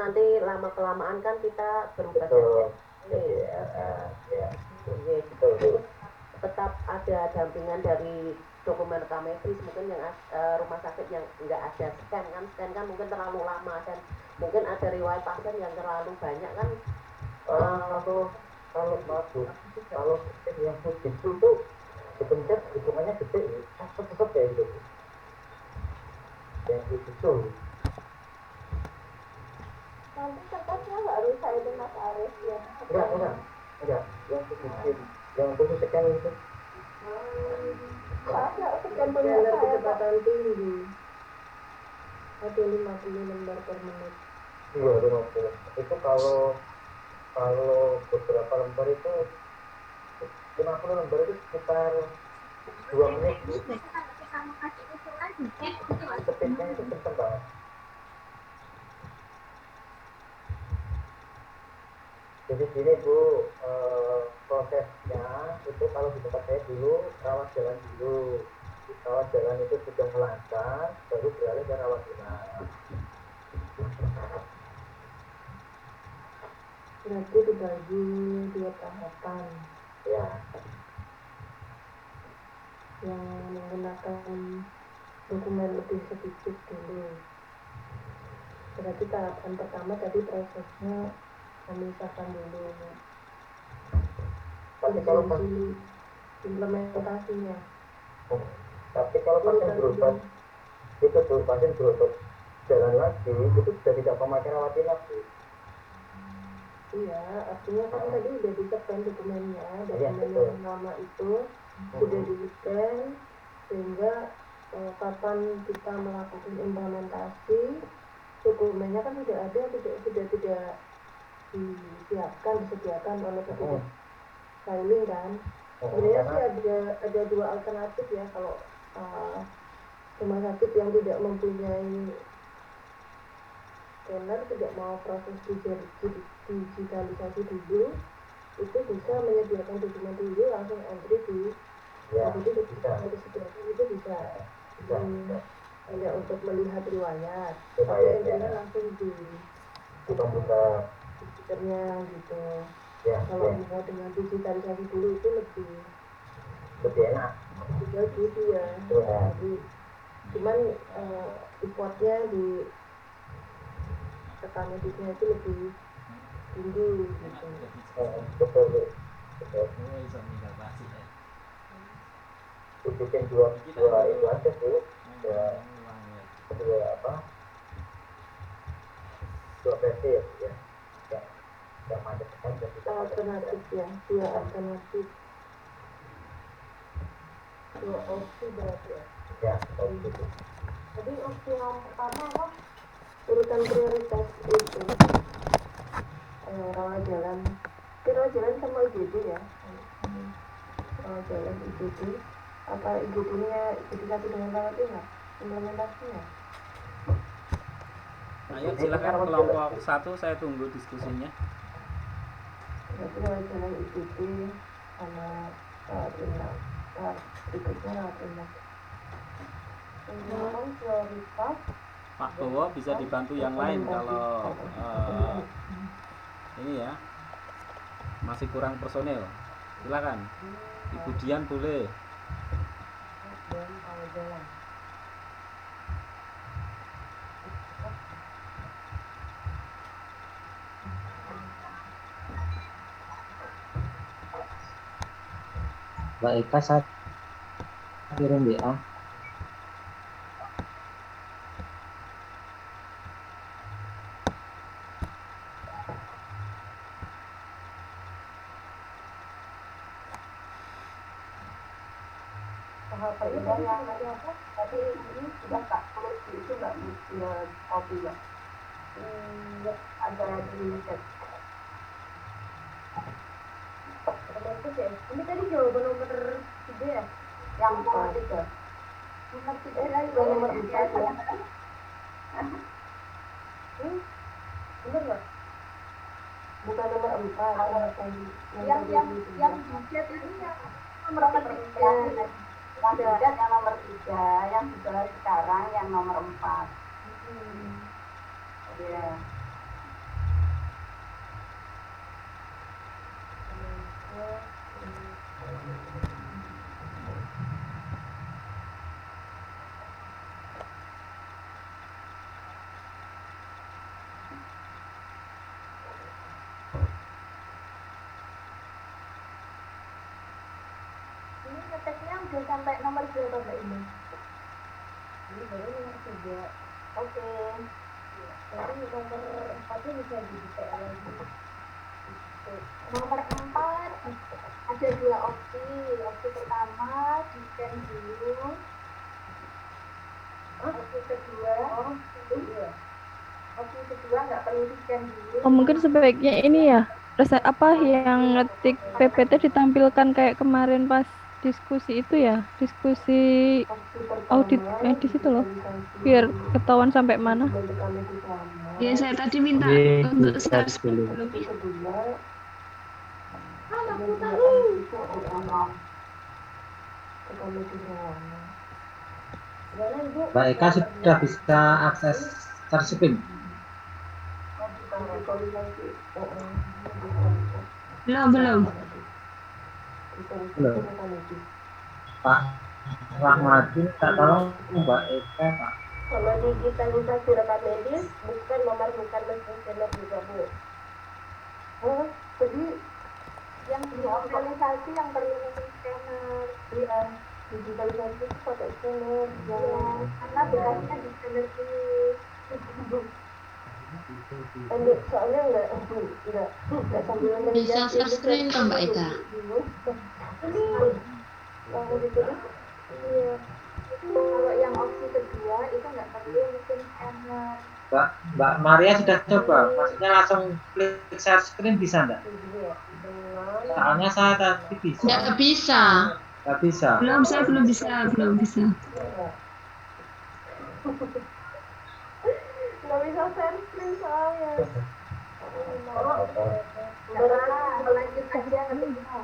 nanti lama kelamaan kan kita berubah betul. Tetap ada dampingan dari dokumen rekam medis, mungkin yang rumah sakit yang nggak ada scan kan mungkin terlalu lama, dan mungkin ada riwayat pasien yang terlalu banyak kan. Kalau yang positif itu dipencet hitungannya gede, cepet kayak gitu. Yang itu nanti kertasnya nggak rusak itu Mas Arif ya? Enggak, yang positif, yang khusus sekian itu. Soalnya sekian punya saya kecepatan tinggi, ada 50 lembar per menit. Iya 50. Itu kalau beberapa lembar itu 50 lembar itu sekitar 2 menit. Speednya itu kenceng banget. Jadi gini Bu, prosesnya itu kalau di tempat saya dulu rawat jalan dulu. Rawat jalan itu sudah lancar, baru beralih ke rawat inap. Berarti dibagi 2 tahapan. Ya. Yang menggunakan dokumen lebih sedikit dulu. Berarti tahapan pertama tadi prosesnya memisahkan dulu. Tapi kalau implementasinya. Tapi kalau pasien berobat, itu tuh pasien berobat jalan lagi, itu sudah tidak memakai rawat inap sih. Iya, artinya kan tadi udah di-scan dokumennya, dokumen yang lama itu sudah di-scan, sehingga kapan kita melakukan implementasi, dokumennya kan sudah ada, sudah tidak disediakan oleh petugas filing kan. Sebenarnya sih ada 2 alternatif ya, kalau rumah sakit yang tidak mempunyai scanner, tidak mau proses digitalisasi dulu, itu bisa menyediakan dokumen dulu langsung entry di jadi itu bisa hanya untuk melihat riwayat, tapi entry-nya langsung di komputernya gitu. Kalau mau dengan digitalisasi dulu itu lebih enak gitu ya. Jadi cuman importnya di rekam medisnya itu lebih tinggi gitu. Betul. Bikin dua itu aja tuh, dua versi ya. Yang macet kan alternatif ya, 2 alternatif, 2 opsi berarti ya. Ya, opsi. Jadi opsi yang pertama apa? Urutan prioritas itu rawat jalan sama IGD ya. Rawat jalan IGD, apa IGD-nya IGD satu dengan rawat inap implementasinya? Ayo silakan kelompok 1, saya tunggu diskusinya. Berarti rawat jalan IGD sama rawat inap. Berikutnya rawat inap. Kemudian prioritas Pak Bowo bisa dibantu yang lain kalau ini ya masih kurang personel, silakan. Ibu Dian boleh. Mbak Eka, saya kirim WA. tapi ini sudah tak tulis itu nggak kopi ya, ada di chat. Ini tadi jawaban nomor 3 ya, yang nomor 3 nomor 4 ya. Bener nggak? Bukan nomor 4 yang di chat ini yang nomor 3. Yang nomor 3, yang sudah sekarang yang nomor 4. Ya. ngeteknya udah sampai nomor berapa Mbak ini? Ini baru nomor 3. Oke. Nanti nomor 4 bisa di-DPL lagi. Nomor 4 ada 2 opsi. Opsi pertama di scan dulu. Opsi kedua, opsi kedua nggak perlu di scan dulu. Oh, mungkin sebaiknya ini ya, yang ngetik PPT ditampilkan kayak kemarin pas diskusi itu ya, diskusi audit medis itu loh, biar ketahuan sampai mana. Ya, saya tadi minta Jadi untuk bisa share dulu. lebih. Mbak Eka sudah bisa akses share screen. Belum. Belum. Pak Rahmadin, tak tolong Mbak Eka, Pak. Kalau digitalisasi rekam medis bukan memerlukan mesin scanner juga Bu. Oh, jadi Yang digitalisasi yang perlu mesin scanner. iya, digitalisasi itu pakai scanner. Ya, karena bekasnya di scanner ini. Soalnya enggak sambil Bisa share screen kan Mbak Eka? Lalu ditulis. Iya. Kalau yang opsi kedua itu nggak perlu mesin scanner. Mbak Maria sudah coba, maksudnya langsung klik share screen bisa enggak? Soalnya saya tadi bisa. Nggak bisa. Nggak bisa. Saya belum bisa. Nggak bisa share screen soalnya. Berarti lanjut aja ngetiknya.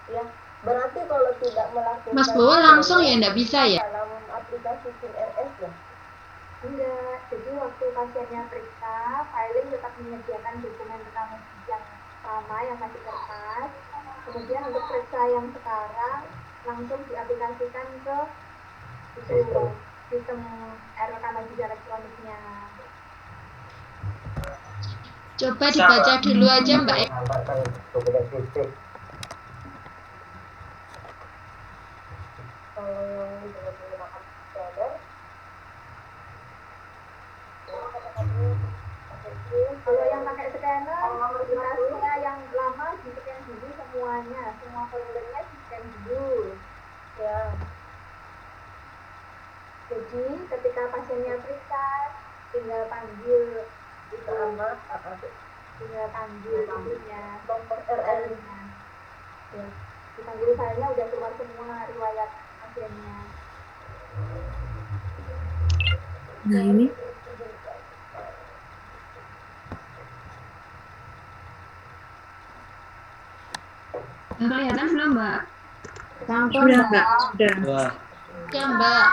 Ya, berarti kalau tidak melakukan Mas Bowo langsung ya nggak bisa ya? dalam aplikasi SIM-RS ya? Enggak, jadi waktu pasiennya periksa, filing tetap menyediakan dokumen rekam medis yang sama yang masih kertas. Kemudian untuk periksa yang sekarang langsung diaplikasikan ke sistem rekam medis elektroniknya. Coba dibaca dulu aja Mbak Eka. Menambahkan dokumen fisik. Kalau yang dengan menggunakan scanner, Kalau yang pakai scanner, aplikasinya yang lama di scan dulu semuanya, semua foldernya di scan dulu. ya Jadi ketika pasiennya periksa, tinggal panggil itu sama tinggal panggil itunya nomor RL. RL-nya. Ya, dipanggil filenya udah keluar semua riwayat pasiennya. Nah, ini kelihatan belum, Mbak? Sudah Mbak. Wah, Ya Mbak.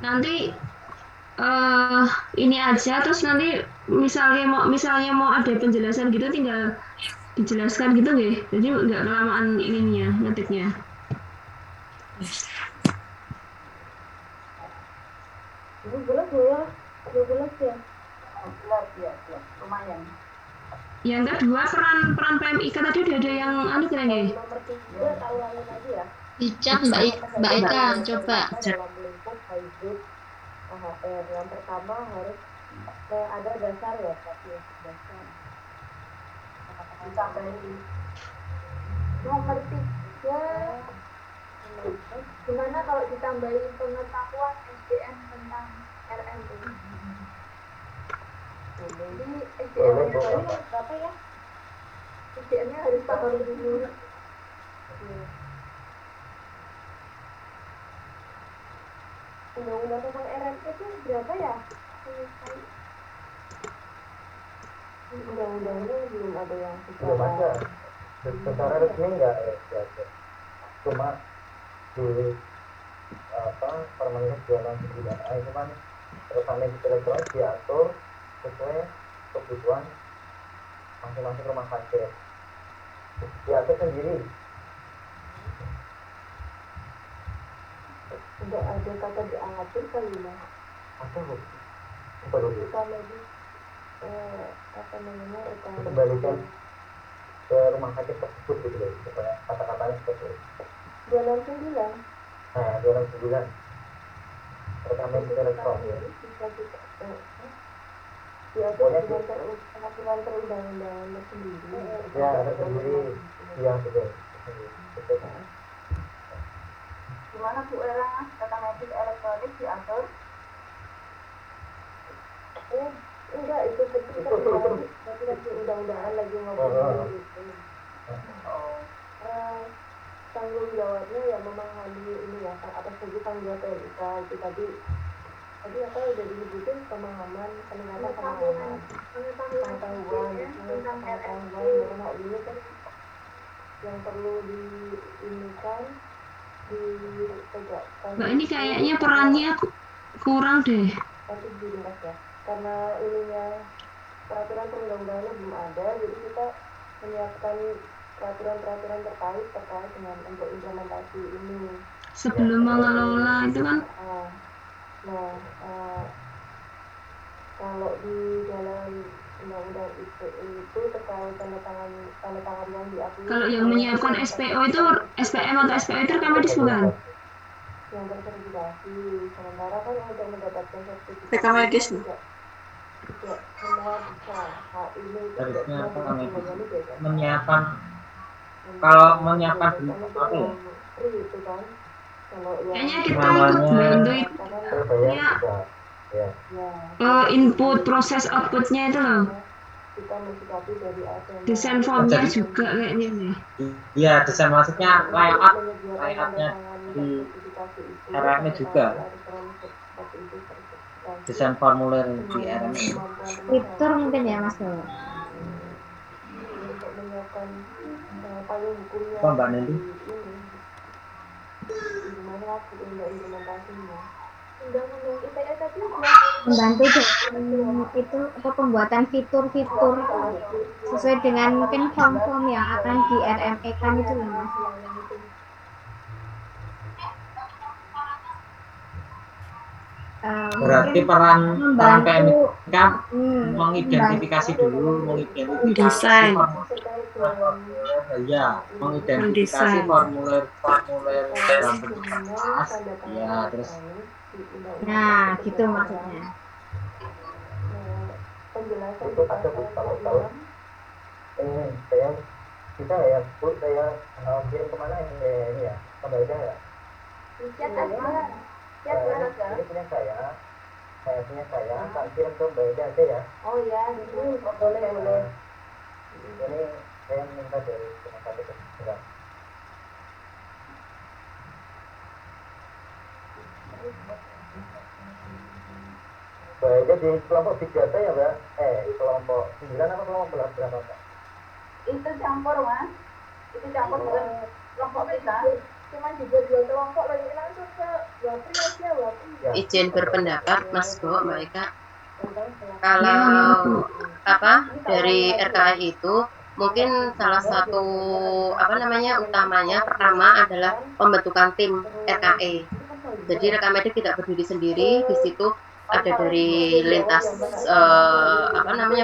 Nanti ini aja, terus nanti misalnya mau ada penjelasan gitu tinggal dijelaskan gitu nggih. Jadi nggak kelamaan ininya ngetiknya. Ini jelas ya? 12 ya? Lumayan. Yang kedua peran PMIK tadi udah ada yang kira nggih. Nomor 3 tak ulangin lagi ya. Dicap Mbak Eka, coba. Dalam lingkup hybrid AHR. Yang pertama harus ada dasar ya, tapi dasar. Ditambahin. Nomor 3, gimana kalau ditambahin pengetahuan SDM tentang RM ini? Jadi SDM-nya Berapa ya? SDM-nya harus paham dulu. Undang-undang tentang RMP itu berapa ya? Undang-undangnya belum ada yang Belum ada. Secara resmi enggak ada. Cuma di Permenkes 269A itu kan rekam medis elektronik diatur sesuai kebutuhan masing-masing rumah sakit. Diatur sendiri. Enggak ada kata diatur kali ya. Apa bu? Apa dulu? Kita lagi apa namanya Kembalikan ke rumah sakit tersebut gitu loh, supaya kata-katanya seperti itu. 269 Nah, 269 rekaman elektronik. bisa kita diatur dengan peraturan perundang-undangan tersendiri. Ya, tersendiri. Iya, betul. Betul. Gimana Bu Era, data medis elektronik diatur? Enggak, itu peraturan perundang-undangan lagi ngobrol itu. Tanggung jawabnya ya memahami ini ya, apa saja tanggung jawab PLK itu tadi apa udah disebutin, pemahaman, peningkatan pemahaman, pengetahuan karena ini kan yang perlu diinikan, ditegakkan. Mbak, ini kayaknya perannya kurang deh. Tapi gini Mas ya, karena ininya peraturan perundang-undangannya belum ada, jadi kita menyiapkan peraturan-peraturan terkait dengan untuk implementasi ini. Sebelum mengelola itu kan kalau di dalam undang-undang itu terkait tanda tangan yang diakui. kalau yang menyiapkan SPO itu SPM atau SPO itu rekam medis bukan? Yang terverifikasi, sementara kan untuk mendapatkan sertifikat rekam medis tidak semua bisa. Ini Harusnya rekam medis beda. menyiapkan, kalau menyiapkan apa ya? Itu kan. Kalau Kayaknya yang kita ikut bantu itu Surabaya juga. Ya. input proses outputnya itu loh, kita mensikapi dari ASN. desain formnya juga kayaknya nih. Iya, desain maksudnya layoutnya di RME juga. Desain formulir di RME. Fitur mungkin ya Mas Bawa. Untuk menyiapkan payung hukumnya. Apa Mbak Nendi? Gimana implementasinya? Undang-undang ITE tadi Membantu dengan itu apa pembuatan fitur-fitur sesuai dengan mungkin form-form yang akan di RME kan itu loh Mas. Berarti peran membantu PMK mengidentifikasi dulu, Desain. Ya, mengidentifikasi formulir dalam bentuk kertas, ya terus. nah gitu maksudnya. Penjelasan Itu ada Bu, kalau saya bisa ya Bu, saya kirim kemana ini ya, kembali ya. chat aja. Chat aja. Ini punya saya tak kirim ke Mbak Ida aja ya. Oh ya, boleh. Ini saya minta dari rumah sakit ya. Baik, di kelompok 3 ya Mbak? Kelompok 9 apa kelompok berapa Mbak? Itu campur Mas. Itu campur bukan kelompok kita. Cuman juga 2 kelompok lagi langsung ke Wapri aja, Wapri. Ya. Izin berpendapat Mas Bo, Mbak Eka. Kalau dari RKI itu mungkin salah satu utamanya pertama adalah pembentukan tim RKE. Jadi rekam medik tidak berdiri sendiri, di situ ada dari lintas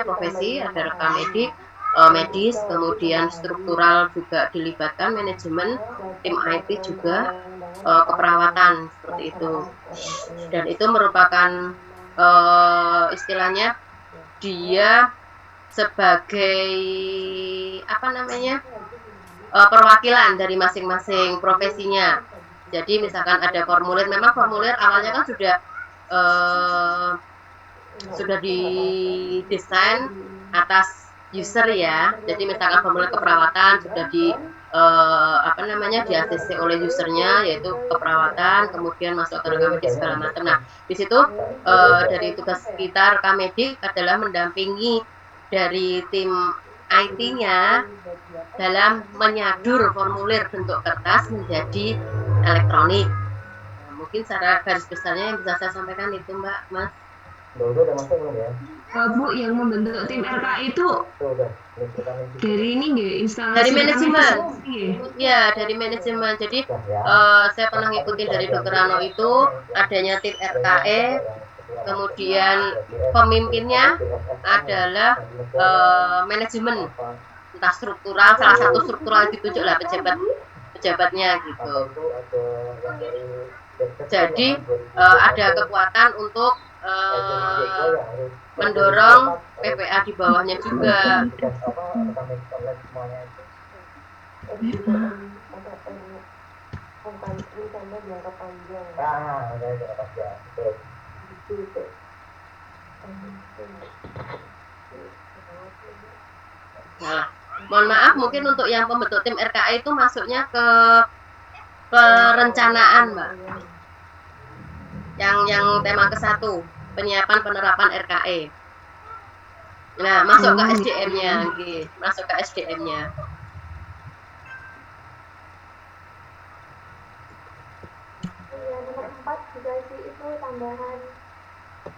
profesi, ada rekam medik, medis, kemudian struktural juga dilibatkan, manajemen, tim IT juga, keperawatan seperti itu. Dan itu merupakan istilahnya dia sebagai perwakilan dari masing-masing profesinya. Jadi misalkan ada formulir, memang formulir awalnya kan sudah didesain atas user ya. Jadi misalkan formulir keperawatan sudah di ACC oleh usernya, yaitu keperawatan, kemudian masuk ke rekam medik segala macam. Nah, di situ dari tugas kita rekam medik adalah mendampingi dari tim IT-nya dalam menyadur formulir bentuk kertas menjadi elektronik. Nah, mungkin secara garis besarnya yang bisa saya sampaikan itu Mbak, Mas. Udah masuk belum ya? Bu, yang membentuk tim RKI itu Udah. dari ini nggih, instalasi Dari manajemen. nggih. Ya, dari manajemen. Jadi saya pernah ngikutin dari Dr. Rano itu adanya tim RKE, kemudian pemimpinnya adalah manajemen. entah struktural, salah satu struktural ditunjuk lah pejabatnya gitu. Atau itu ada yang dari Jadi ada kekuatan untuk mendorong PPA di bawahnya juga. rencana jangka panjang. Jangka panjang. Gitu. Nah, mohon maaf mungkin untuk yang pembentuk tim RKE itu masuknya ke perencanaan, Mbak. Yang tema ke-1, penyiapan penerapan RKE. Nah, masuk ke SDM-nya, masuk ke SDM-nya. Iya, nomor 4 dikasih itu tambahan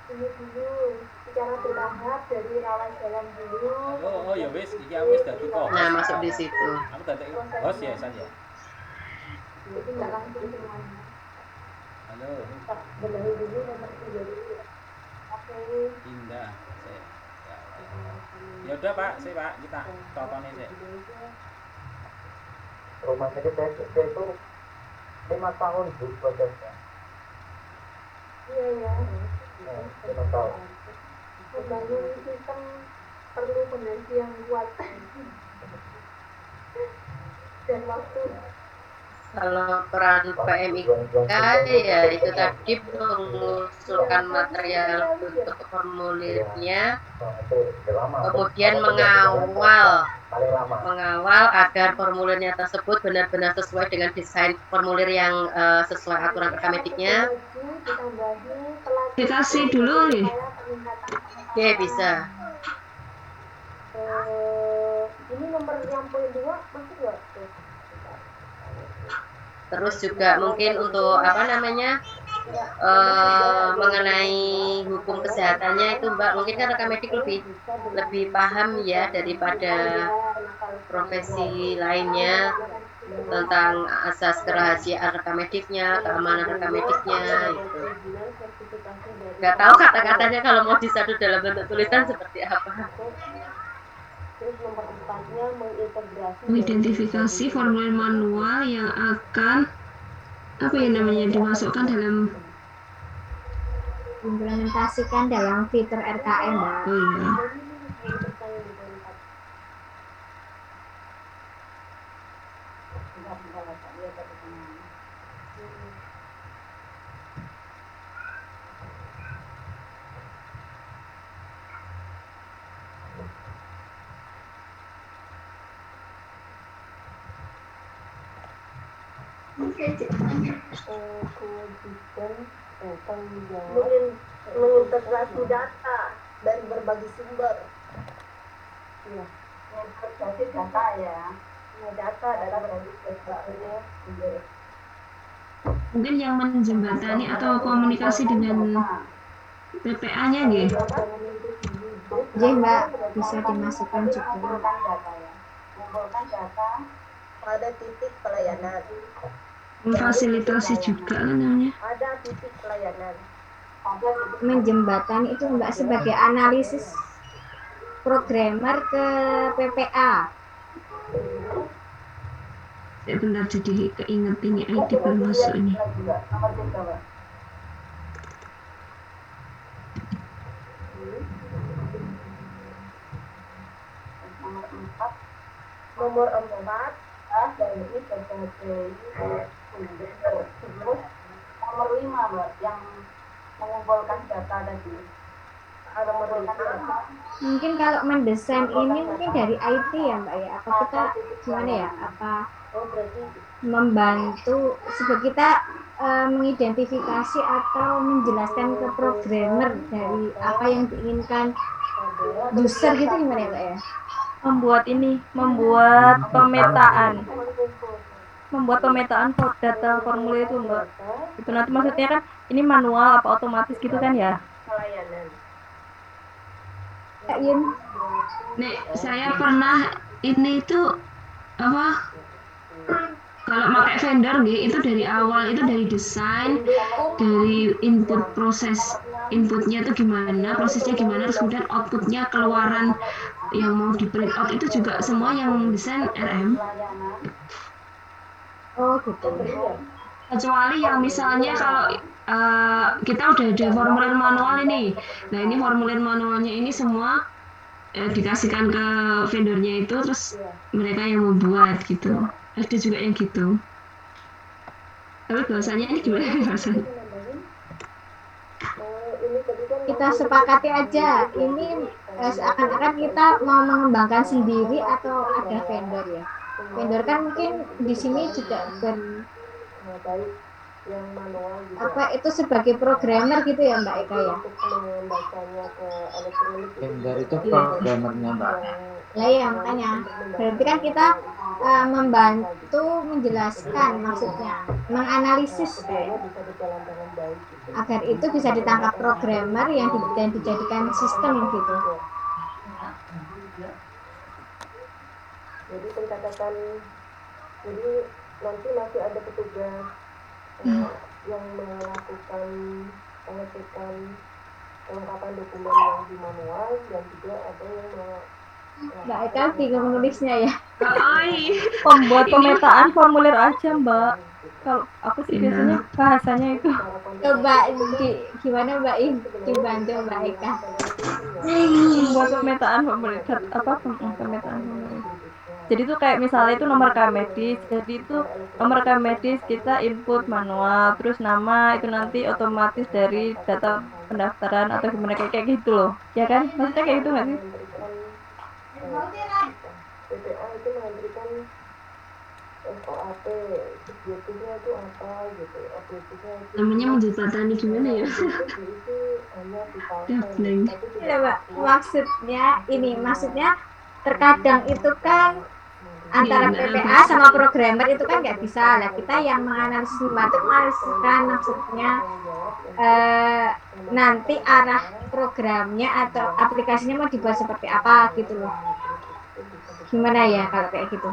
ini dulu secara bertahap dari rawat jalan dulu. Oh ya wis, iki wis dadi kok. Nah, masuk di situ. Aku dadi host ya saja. Jadi nggak langsung semuanya. Halo. Benahi dulu nomor 3 dulu. Oke. Indah. Ya udah Pak, Pak, kita tontonin sih. Rumah sakit saya itu 5 tahun Bu prosesnya. Iya ya. 5 tahun. Membangun sistem perlu fondasi yang kuat dan waktu. Kalau peran PMIK ya itu tadi mengusulkan material untuk formulirnya, kemudian mengawal agar formulirnya tersebut benar-benar sesuai dengan desain formulir yang sesuai aturan rekamediknya. Dikasih dulu nih. Oke, bisa. Ini nomor yang poin 2 masuk nggak? Terus juga mungkin untuk mengenai hukum kesehatannya itu Mbak, mungkin kan rekamedik lebih paham ya daripada profesi lainnya tentang asas kerahasiaan rekamediknya, keamanan rekamediknya itu. Nggak tahu kata-katanya kalau mau disatu dalam bentuk tulisan seperti apa. Terus nomor 4-nya Mengidentifikasi formulir manual yang akan dimasukkan dalam implementasikan dalam fitur RKE, Mbak. Oh iya. mengintegrasi data dari berbagai sumber. Iya. Mengintegrasi data ya. Data dari sebagainya. Mungkin yang menjembatani atau komunikasi dengan PPA-nya nggih. Iya, Mbak, bisa dimasukkan juga. Mengumpulkan data pada titik pelayanan. Memfasilitasi juga kan namanya. Ada titik pelayanan. Menjembatani itu Mbak sebagai analisis programmer ke PPA. Saya bentar jadi keinget ini ID belum masuk ini. Nomor 4 dari berbagai terus nomor 5 Mbak yang mengumpulkan data tadi. Ada nomor 5. Mungkin kalau mendesain ini mungkin dari IT ya Mbak ya, apa kita gimana ya, apa membantu sebagai kita mengidentifikasi atau menjelaskan ke programmer dari apa yang diinginkan user gitu gimana ya Mbak ya? Membuat pemetaan data formulir itu Mbak. Itu nanti maksudnya kan ini manual apa otomatis gitu kan ya? Nek, saya pernah ini itu kalau pakai vendor itu dari awal itu dari desain, dari input proses inputnya itu gimana, prosesnya gimana, terus kemudian outputnya keluaran yang mau di print out itu juga semua yang desain RM. Oh gitu. Kecuali yang misalnya kalau kita udah ada formulir manual ini, nah ini formulir manualnya ini semua dikasihkan ke vendornya itu, terus mereka yang membuat gitu. Ada juga yang gitu. Tapi bahasanya ini gimana bahasanya? Kita sepakati aja. Ini seakan-akan kita mau mengembangkan sendiri atau ada vendor ya. Vendor kan mungkin di sini juga baik yang manual juga apa itu sebagai programmer gitu ya Mbak Eka ya. untuk membacanya ke elektronik Vendor itu programmernya Mbak. Lah ya makanya berarti kan kita membantu menjelaskan, maksudnya menganalisis bisa berjalan dengan baik gitu. agar itu bisa ditangkap programmer yang dan dijadikan sistem gitu. Jadi pencatatan, jadi nanti masih ada petugas yang melakukan pengecekan kelengkapan dokumen yang di manual, dan juga ada yang Mbak Eka bingung menulisnya ya. Pembuat pemetaan formulir aja Mbak. Kalau aku sih biasanya bahasanya itu. Coba gimana Mbak dibantu Mbak Eka. Membuat pemetaan formulir pemetaan formulir. Jadi itu kayak misalnya itu nomor medis. Jadi itu nomor medis kita input manual, terus nama itu nanti otomatis dari data pendaftaran atau gimana kayak gitu loh. Ya kan? Maksudnya kayak gitu nggak sih? PPA itu memberikan SOAP, subjektifnya itu apa gitu, objektifnya itu Namanya menjembatani gimana ya? Ya Mbak, maksudnya terkadang itu kan antara PPA sama programmer itu kan nggak bisa lah, kita yang menganalisis membantu menganalisiskan, maksudnya nanti arah programnya atau aplikasinya mau dibuat seperti apa gitu loh. Gimana ya kalau kayak gitu?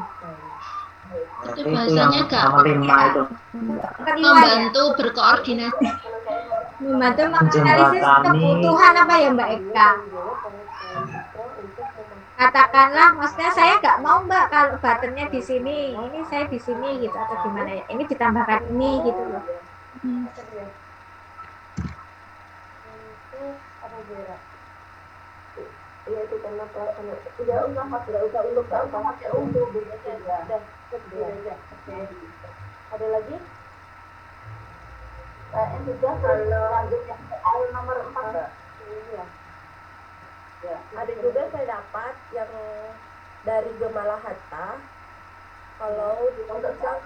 Itu bahasanya Kak, membantu berkoordinasi, membantu menganalisis kebutuhan apa ya Mbak Eka? Katakanlah, maksudnya saya nggak mau Mbak kalau buttonnya di sini, ini saya di sini gitu, atau gimana ya? Ini ditambahkan ini gitu loh. Iya itu karena pelaksanaan tidak usah untuk pakai untuk aja ada lagi sudah lanjut yang soal nomor 4 iya ya. Ada juga saya dapat yang dari Gemala Hatta, kalau di nomor 3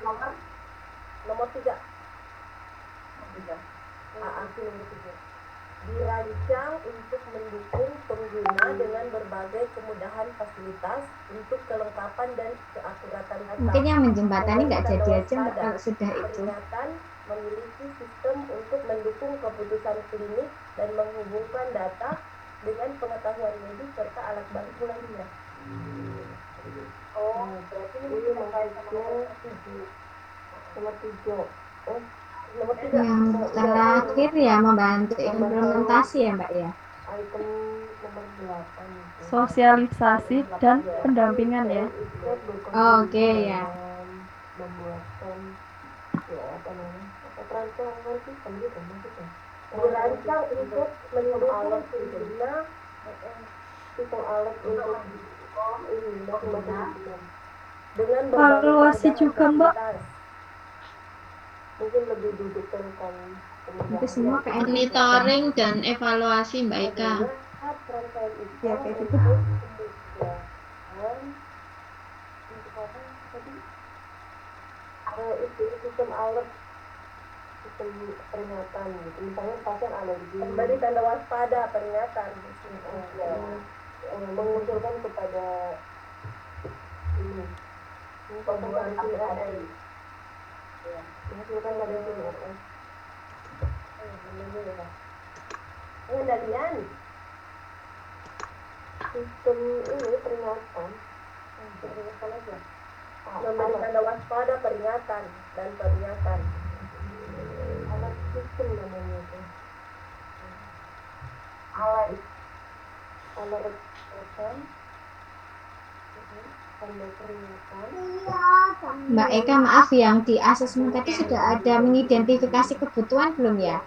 dirancang untuk mendukung pengguna dengan berbagai kemudahan fasilitas untuk kelengkapan dan keakuratan data. Mungkin yang menjembatani nggak jadi aja Mbak kalau sudah itu. Peringatan memiliki sistem untuk mendukung keputusan klinik dan menghubungkan data dengan pengetahuan medis serta alat bantu lainnya. Oh, berarti ini nomor 3. Nomor 3. Yang terakhir ya membantu implementasi ya Mbak ya. Item nomor 8. Sosialisasi dan pendampingan ya. Oke ya. Membuatkan ya apa namanya? Perancangan sistem gitu maksudnya. Dirancang untuk mendukung pengguna sistem alat untuk ini masing-masing dengan evaluasi juga Mbak. Mungkin lebih duduk tentang Itu semua kayak monitoring dan evaluasi Mbak Eka. Ya kayak gitu. Itu sistem alert, sistem peringatan gitu. Misalnya pasien alergi. Kembali tanda waspada peringatan. Mengusulkan kepada ini pembuatan API. Ya, mengusulkan pada CNS. Pengendalian sistem ini peringatan. Peringatan aja. Memberi tanda waspada, peringatan dan peringatan. Alat sistem namanya itu. kalau rekan tanda peringatan Mbak Eka, maaf yang di asesmen tadi sudah ada mengidentifikasi kebutuhan belum ya?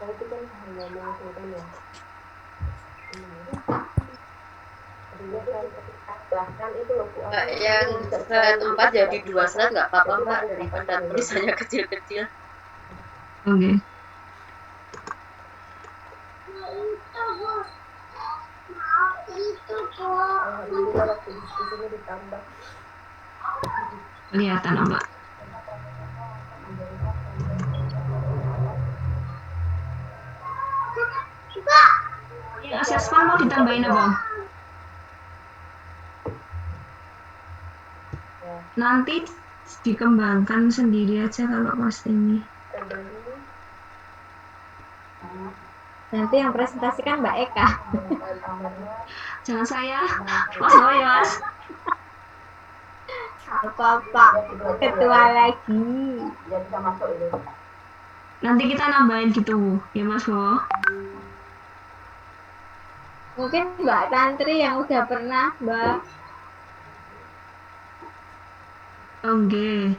itu kan hanya menghasilkan ya. Bahkan itu loh Bu, yang slide 4 jadi 2 slide nggak apa-apa Mbak, daripada tulisannya kecil-kecil. Oke. alhamdulillah waktu diskusinya ditambah. Kelihatan Mbak. Ini asesmen mau ditambahin apa? Nanti dikembangkan sendiri aja kalau pas ini. Nanti yang presentasikan Mbak Eka. Jangan saya, Mas Boy ya Mas. Apa-apa, ketua lagi. Nanti kita nambahin gitu ya Mas Bo. Mungkin Mbak Tantri yang udah pernah, Mbak. Oke.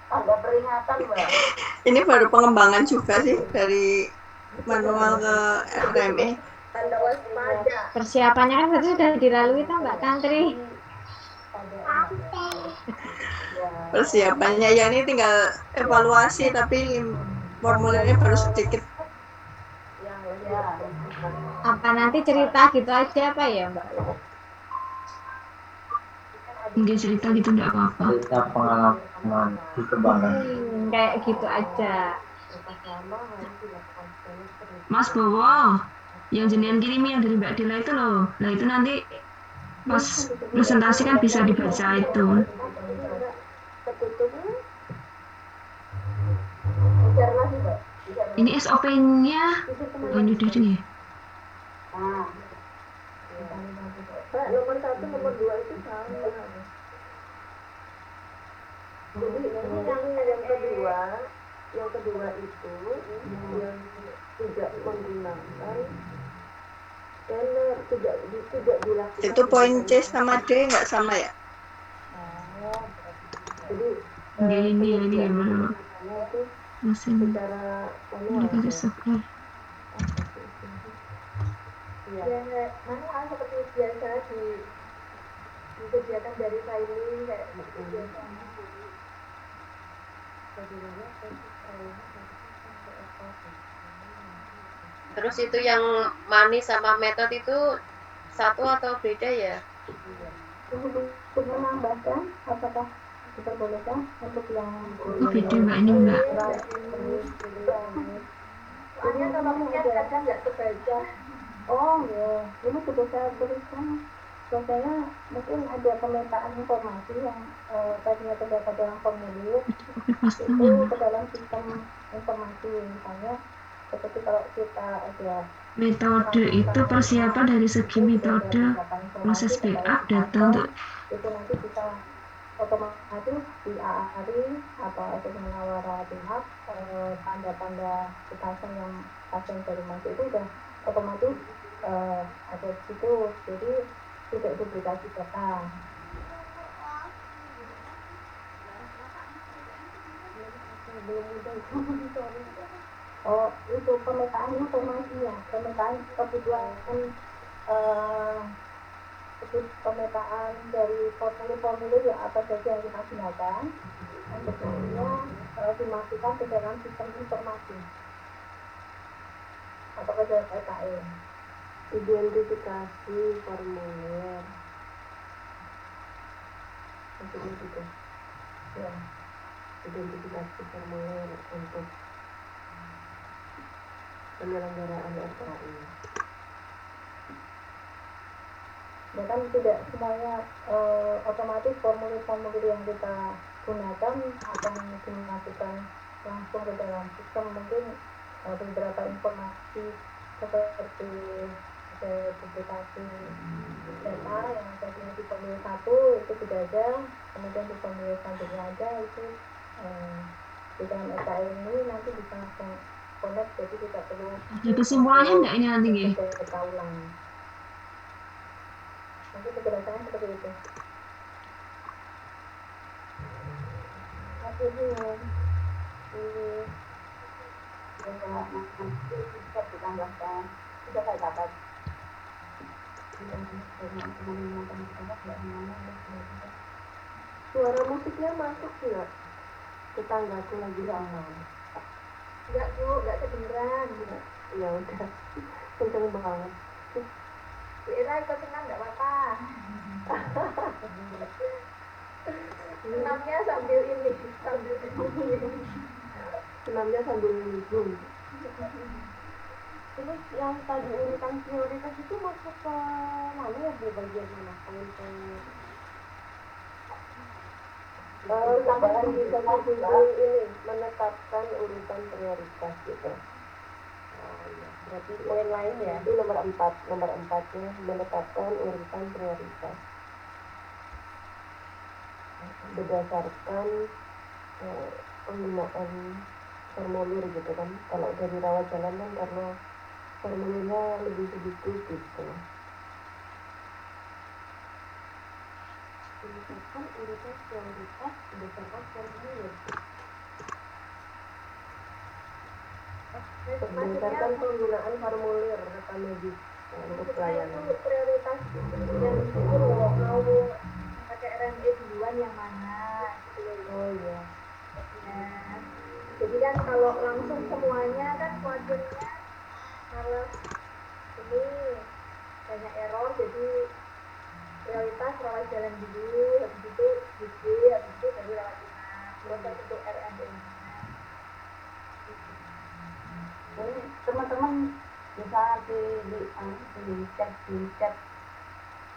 Ada peringatan, Mbak. Ini baru pengembangan juga sih dari manual ke RME. Tanda waspada. Persiapannya kan berarti sudah dilalui toh Mbak Tantri. Persiapannya ya ini tinggal evaluasi tapi formulirnya baru sedikit. Apa nanti cerita gitu aja apa ya Mbak? Dia cerita gitu enggak apa-apa. Cerita pengalaman dikembangkan. Kayak gitu aja. Mas Bowo, yang jenengan kirimi yang dari Mbak Dila itu loh. Nah itu nanti pas presentasi kan bisa dibaca itu. Ini SOP-nya, oh ini udah nih. Pak, nomor 1, nomor 2 itu sama. Jadi ini yang kedua itu yang tidak menggunakan scanner, tidak dilakukan. Itu poin C sama D nggak sama ya? Jadi Ini gimana? Mesin secara dari software. Ya, manual seperti biasa di kegiatan dari filing kayak biasa. Terus itu yang manis sama metode itu satu atau beda ya? Untuk menambahkan, apakah diperbolehkan untuk yang Oh beda Mbak ini Mbak. soalnya kalau mungkin kadang nggak kebaca. oh ya, ini sudah saya tuliskan. Biasanya mungkin ada pemetaan informasi yang tadinya terdapat dalam formulir itu ke dalam sistem informasi, misalnya seperti kalau kita ada Metode itu persiapan dari segi metode, proses backup data untuk itu nanti bisa otomatis di AARI atau asesmen awara pihak tanda-tanda kekerasan yang pasien baru masuk itu udah otomatis ada di situ, jadi tidak duplikasi data. Oh, itu pemetaan informasinya, pemetaan kebutuhan pemetaan dari formulir yang apa saja yang kita gunakan, sebetulnya dimasukkan ke dalam sistem informasi atau ke dalam PKN. Identifikasi formulir, maksudnya gitu ya, identifikasi formulir untuk penyelenggaraan RKI. Ya kan tidak semuanya otomatis formulir-formulir yang kita gunakan akan dimasukkan langsung ke dalam sistem. Mungkin beberapa informasi seperti ada publikasi data yang ada di pemilu 1 itu sudah ada, kemudian di pemilu selanjutnya ada itu di dalam SKM ini nanti bisa langsung connect, jadi tidak perlu Ada kesimpulannya enggak ini nanti ya? kita ulang. Nanti penjelasannya seperti itu. Oke, ini bisa ditambahkan, sudah saya dapat. Suara musiknya masuk nggak? Tetanggaku lagi aman. Enggak Bu, enggak kedengeran. Ya udah, kenceng banget. Ira ikut senam enggak apa-apa. Senamnya sambil ini, senamnya sambil zoom. Ini yang tadi urutan prioritas itu masuk ke mana ya, di bagian mana? Tambahan di ini menetapkan urutan prioritas gitu. Berarti poin lain ya, itu nomor 4-nya menetapkan urutan prioritas berdasarkan penggunaan formulir gitu kan. Kalau dari rawat jalan kan karena formulirnya lebih sedikit gitu. Menetapkan urutan prioritas berdasarkan formulir. Berdasarkan penggunaan formulir rekam medis untuk pelayanan. Itu prioritas yang itu loh, mau pakai RME duluan yang mana gitu loh. Oh iya. Ya. Jadi kan kalau langsung semuanya kan khawatirnya kalau ini banyak error, jadi prioritas rawat jalan dulu, habis itu GD, habis itu baru rawat inap, proses untuk RME. Jadi teman-teman bisa dicek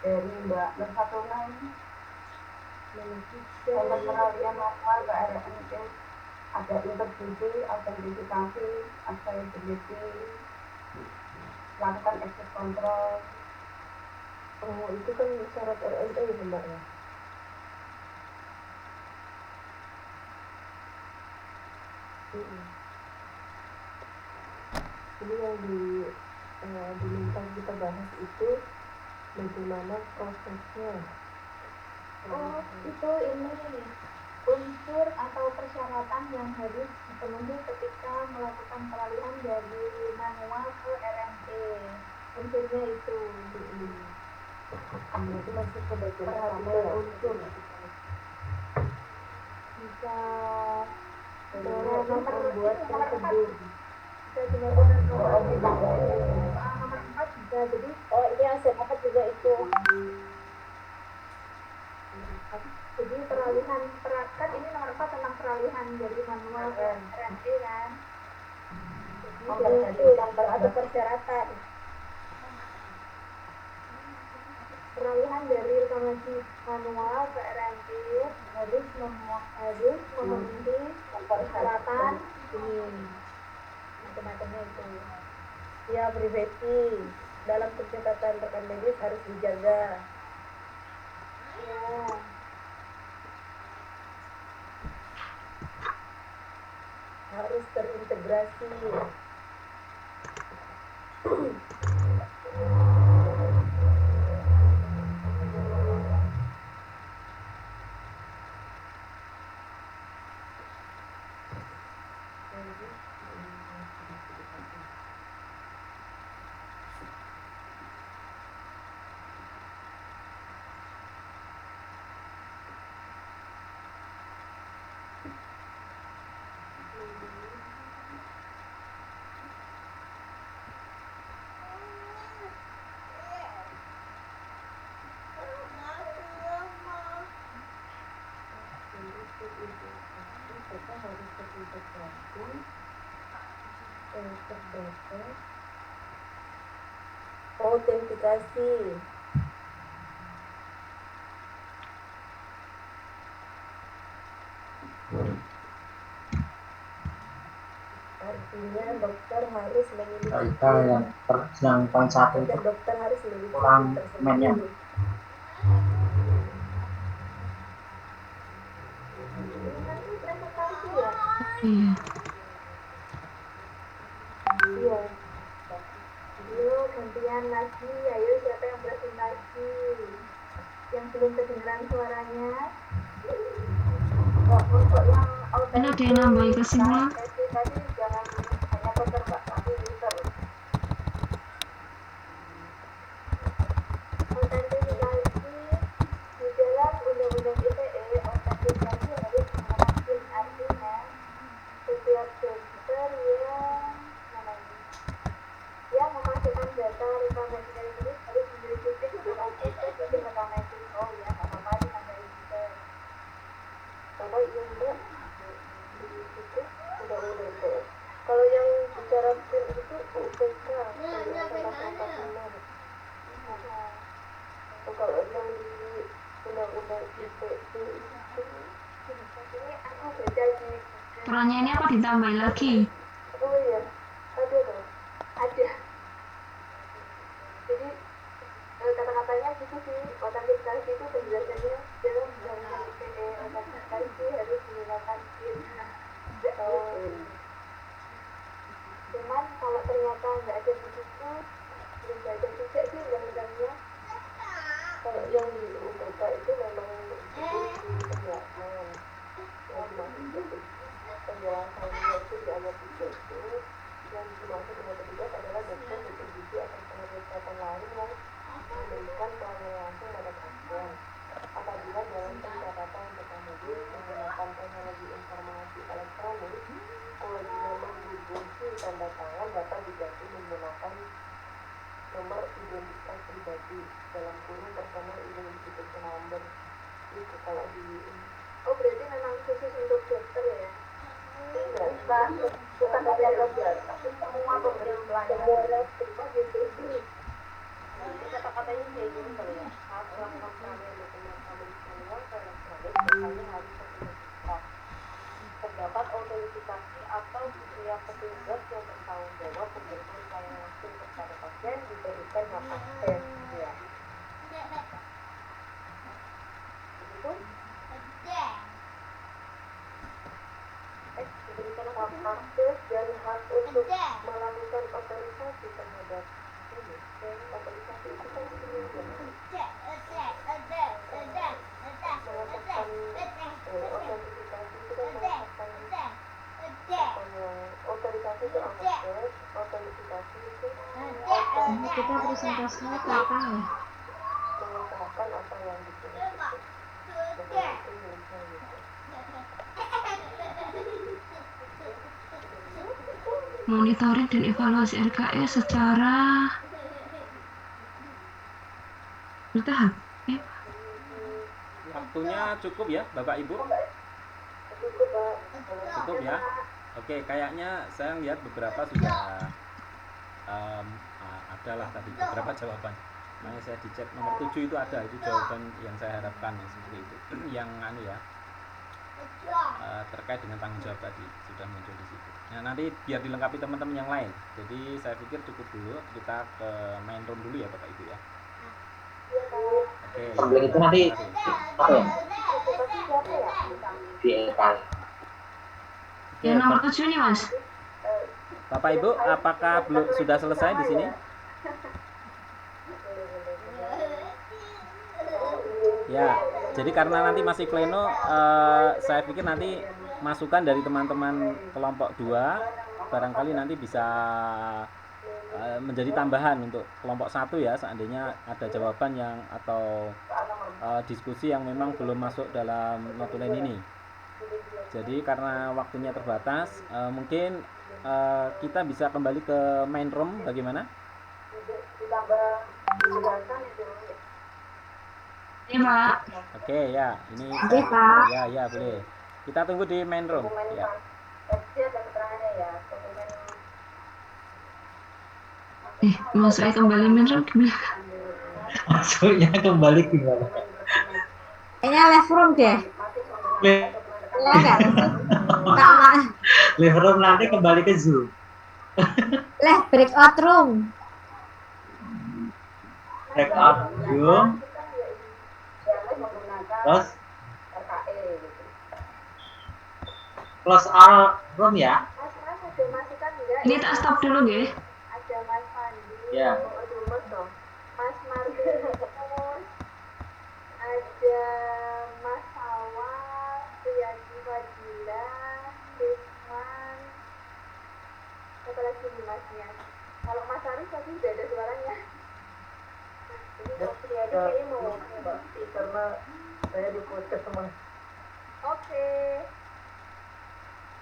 dari Mbak Nur Fatona ini untuk peralihan manual ke RME, ada integrasi, autentifikasi, accessibility, lakukan access control. Oh, itu kan syarat RME ya Mbak ya? Ini yang diminta kita bahas itu bagaimana prosesnya. Oh, itu ini unsur atau persyaratan yang harus dipenuhi ketika melakukan peralihan dari manual ke RME. Unsurnya itu. Itu masuk ke bagian pertama ya, unsur. Bisa nomor buat prosedur. Bisa benar-benar nomor 4 bisa. Jadi Ini yang saya dapat juga itu. Jadi peralihan kan ini nomor 4 tentang peralihan dari manual ke RME kan. Jadi itu ada persyaratan. Peralihan dari reklamasi manual ke RME harus memenuhi persyaratan ini. Macam-macamnya itu. Ya, privasi dalam pencatatan rekam medis harus dijaga. Ya. Harus terintegrasi. Kita harus terintegrasi, terdapat autentikasi. artinya dokter harus memiliki kita yang poin satu itu dokter harus memiliki kurang mainnya. Iya. Iya. Yuk, gantian lagi. Ayo, siapa yang presentasi? Yang belum kedengeran suaranya. Untuk yang Kan ada yang nambahin kesimpulan. tadi jangan hanya peserta, tapi user. Autentifikasi di dalam Undang-Undang ITE, autentifikasi harus mengenai artinya setiap dokter yang memasukkan data rekam medis ini harus mengikuti ketentuan sistem rekam medis. Oh ya, nggak apa-apa ditambahin juga. Kalau yang enggak di situ udah itu. Kalau yang bicara PIN itu UPK, angka-angka benar. Kalau yang di Undang-Undang ITE itu ini aku beda di. Pertanyaannya apa ditambahin lagi? Oh iya, ada dong. Ada. Jadi kata-katanya gitu sih, otentikasi itu penjelasannya dalam Undang-Undang ITE, otentikasi harus menggunakan PIN. Cuman kalau ternyata nggak ada di situ, belum baca juga sih undang-undangnya. Kalau yang di UPK itu memang penjelasan, yang dimaksud penjelasannya itu di ayat 3 itu, yang dimaksud dengan ketiga adalah dokter distribusi atau tenaga kesehatan lain yang memberikan pelayanan langsung pada pasien. Apabila dalam pencatatan rekam medis menggunakan teknologi informasi elektronik, kewajiban menghubungi tanda tangan dapat diganti menggunakan nomor identitas pribadi dalam kurung personal identification number. Itu kalau di oh berarti memang khusus untuk dokter ya? Enggak, bukan hanya dokter, tapi semua pemberi pelayanan semua gitu. Kata-katanya kayak gini kali ya. Saat melakukan pengambilan dokumen medis manual ke elektronik, biasanya harus sertifikat. Terdapat autentifikasi atau pihak petugas yang bertanggung jawab memberikan pelayanan langsung kepada pasien diberikan hak akses. Ya. Begitu? Diberikan hak akses dan hak untuk melakukan otorisasi terhadap ini. Otorisasi itu kan mengatakan otentikasi itu kan mengatakan otorisasi itu akses, otentikasi itu Kita presentasinya kapan ya? mengusahakan apa yang ditulis itu. Begitu miliknya gitu. Monitoring dan evaluasi RKS secara bertahap. Waktunya cukup ya Bapak Ibu? Cukup ya? Oke, kayaknya saya lihat beberapa sudah adalah tadi beberapa jawaban. Makanya saya dicek nomor 7 itu ada, itu jawaban yang saya harapkan ya, seperti itu. Yang anu ya, terkait dengan tanggung jawab tadi sudah muncul di situ. Nah, nanti biar dilengkapi teman-teman yang lain. Jadi saya pikir cukup dulu, kita ke main room dulu ya Bapak Ibu ya. Oke. Sebelum itu nanti apa ya? Di EPAL. Yang nomor 7 nih Mas. Bapak Ibu, apakah belum sudah selesai di sini? Ya, jadi karena nanti masih pleno, saya pikir nanti masukan dari teman-teman kelompok 2 barangkali nanti bisa menjadi tambahan untuk kelompok 1 ya, seandainya ada jawaban yang atau diskusi yang memang belum masuk dalam notulen ini. Jadi karena waktunya terbatas, mungkin kita bisa kembali ke main room, bagaimana? Iya Pak. Oke ya, ini Oke, Pak. ya boleh. Kita tunggu di main room. Ya. Mau saya kembali minum gimana? Maksudnya kembali gimana? Kayaknya live room deh. Live Iya enggak? Kak, room nanti kembali ke Zoom. Lah, breakout room. Breakout room. Terus close all room ya. Ini tak stop dulu nggih. Ada Mas Fandi, Ya. Mas Martinus, ada Mas Sawal, Priyadi Fadila, Risman, apa lagi nih Masnya? Kalau Mas Arif tadi udah ada suaranya. Ini Mas Priyadi kayaknya mau ngomong Mbak, karena saya di podcast sama Oke.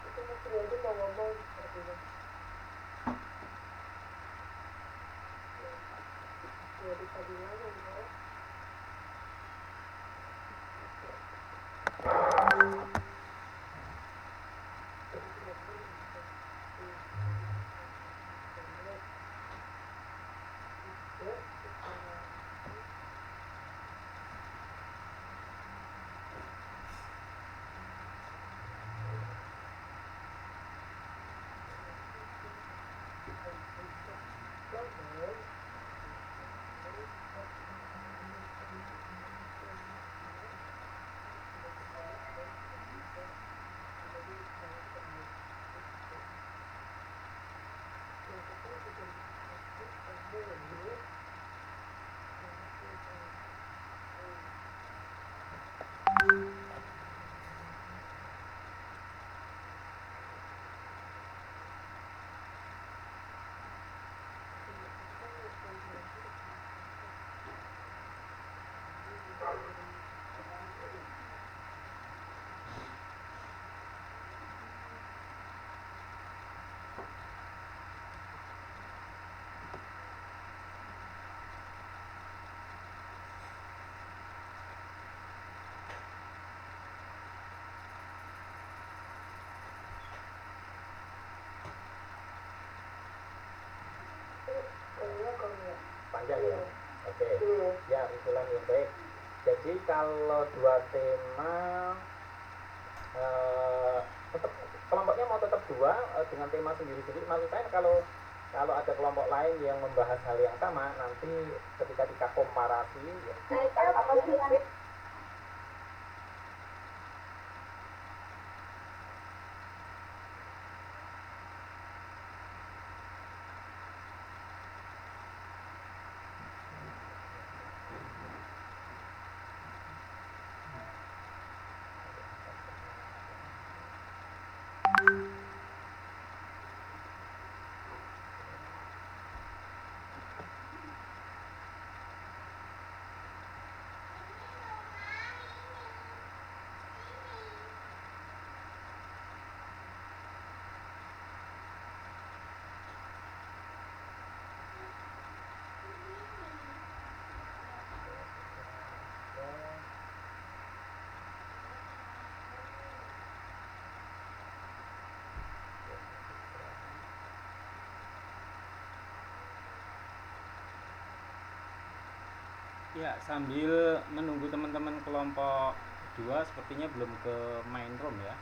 Itu Mas Priyadi mau ngomong sepertinya. Priyadi Fadila ngomong. Panjang ya. Oke. Ya, usulan yang baik. Jadi kalau dua tema tetap kelompoknya mau tetap dua dengan tema sendiri-sendiri. Maksud saya kalau ada kelompok lain yang membahas hal yang sama, nanti ketika kita komparasi ya, ya sambil menunggu teman-teman kelompok 2 sepertinya belum ke main room ya.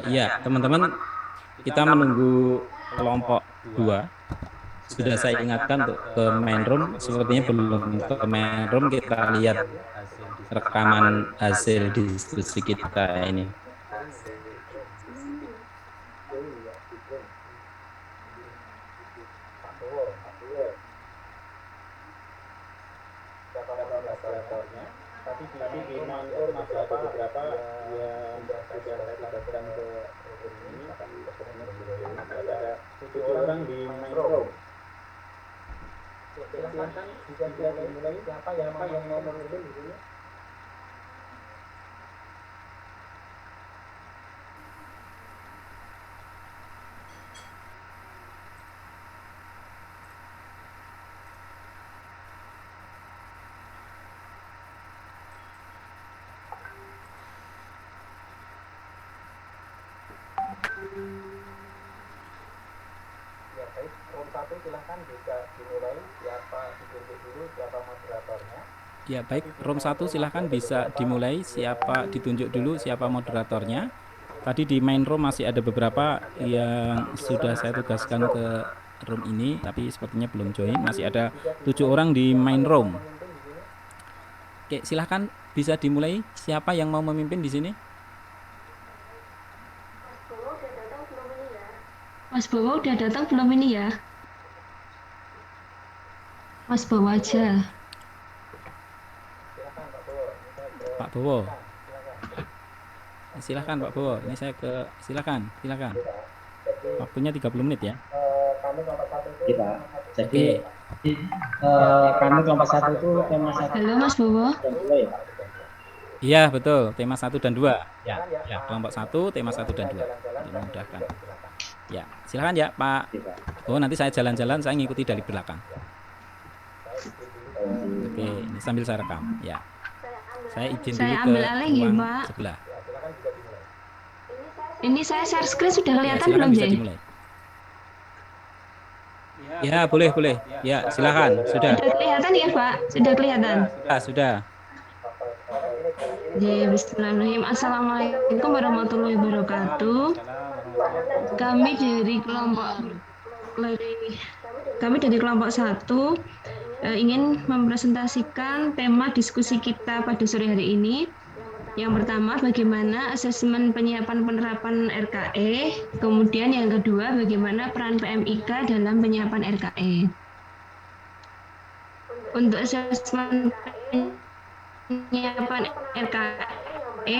Iya, teman-teman, kita menunggu kelompok 2. Sudah saya ingatkan untuk ke main room, sepertinya belum ke main room. Kita lihat rekaman hasil diskusi kita ini. Tapi di main room masih ada beberapa yang sudah saya libatkan ke ini. Ada 7 orang di main room. Silakan bisa dimulai. Siapa yang mau memimpin di sini? Ya baik, room 1 silahkan bisa dimulai. Siapa ditunjuk dulu, siapa moderatornya? Ya baik, room 1 silahkan bisa dimulai. Siapa ditunjuk dulu, siapa moderatornya? Tadi di main room masih ada beberapa yang sudah saya tugaskan ke room ini, tapi sepertinya belum join. Masih ada 7 orang di main room. Oke, silahkan bisa dimulai. Siapa yang mau memimpin di sini? Mas Bowo udah datang belum ini ya? Mas Bowo aja. Pak Bowo. Silahkan Pak Bowo. Ini saya ke silakan. Waktunya 30 menit ya. Kita. Jadi kami kelompok 1 itu tema 1. Halo Mas Bowo. Iya, betul. Tema 1 dan 2. Ya, kelompok 1, tema 1 dan 2. Untuk memudahkan. Ya, silakan ya Pak. Oh, nanti saya jalan-jalan, saya ngikuti dari belakang. Oke, ini sambil saya rekam. Ya. Saya izin dulu ke ruang sebelah. Ini saya share screen sudah kelihatan ya, belum, bisa Jay? dimulai. Ya, boleh. Ya, silakan. Sudah. Sudah kelihatan ya, Pak? Sudah kelihatan? Sudah. Ya, bismillahirrahmanirrahim. Assalamualaikum warahmatullahi wabarakatuh. Kami dari kelompok 1 ingin mempresentasikan tema diskusi kita pada sore hari ini. Yang pertama, bagaimana asesmen penyiapan penerapan RKE. Kemudian yang kedua, bagaimana peran PMIK dalam penyiapan RKE. Untuk asesmen penyiapan RKE,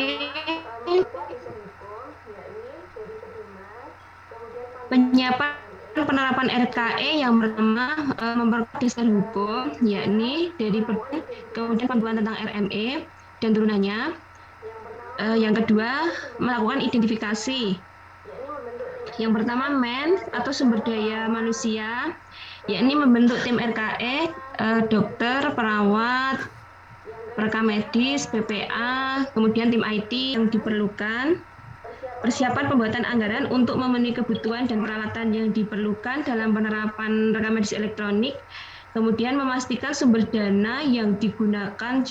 penyiapan penerapan RKE yang pertama memperkuat dasar hukum, yakni dari kemudian panduan tentang RME dan turunannya. Yang kedua, melakukan identifikasi. Yang pertama, MEN atau sumber daya manusia, yakni membentuk tim RKE, dokter, perawat, rekam medis, PPA, kemudian tim IT yang diperlukan. Persiapan pembuatan anggaran untuk memenuhi kebutuhan dan peralatan yang diperlukan dalam penerapan rekam medis elektronik. Kemudian memastikan sumber dana yang digunakan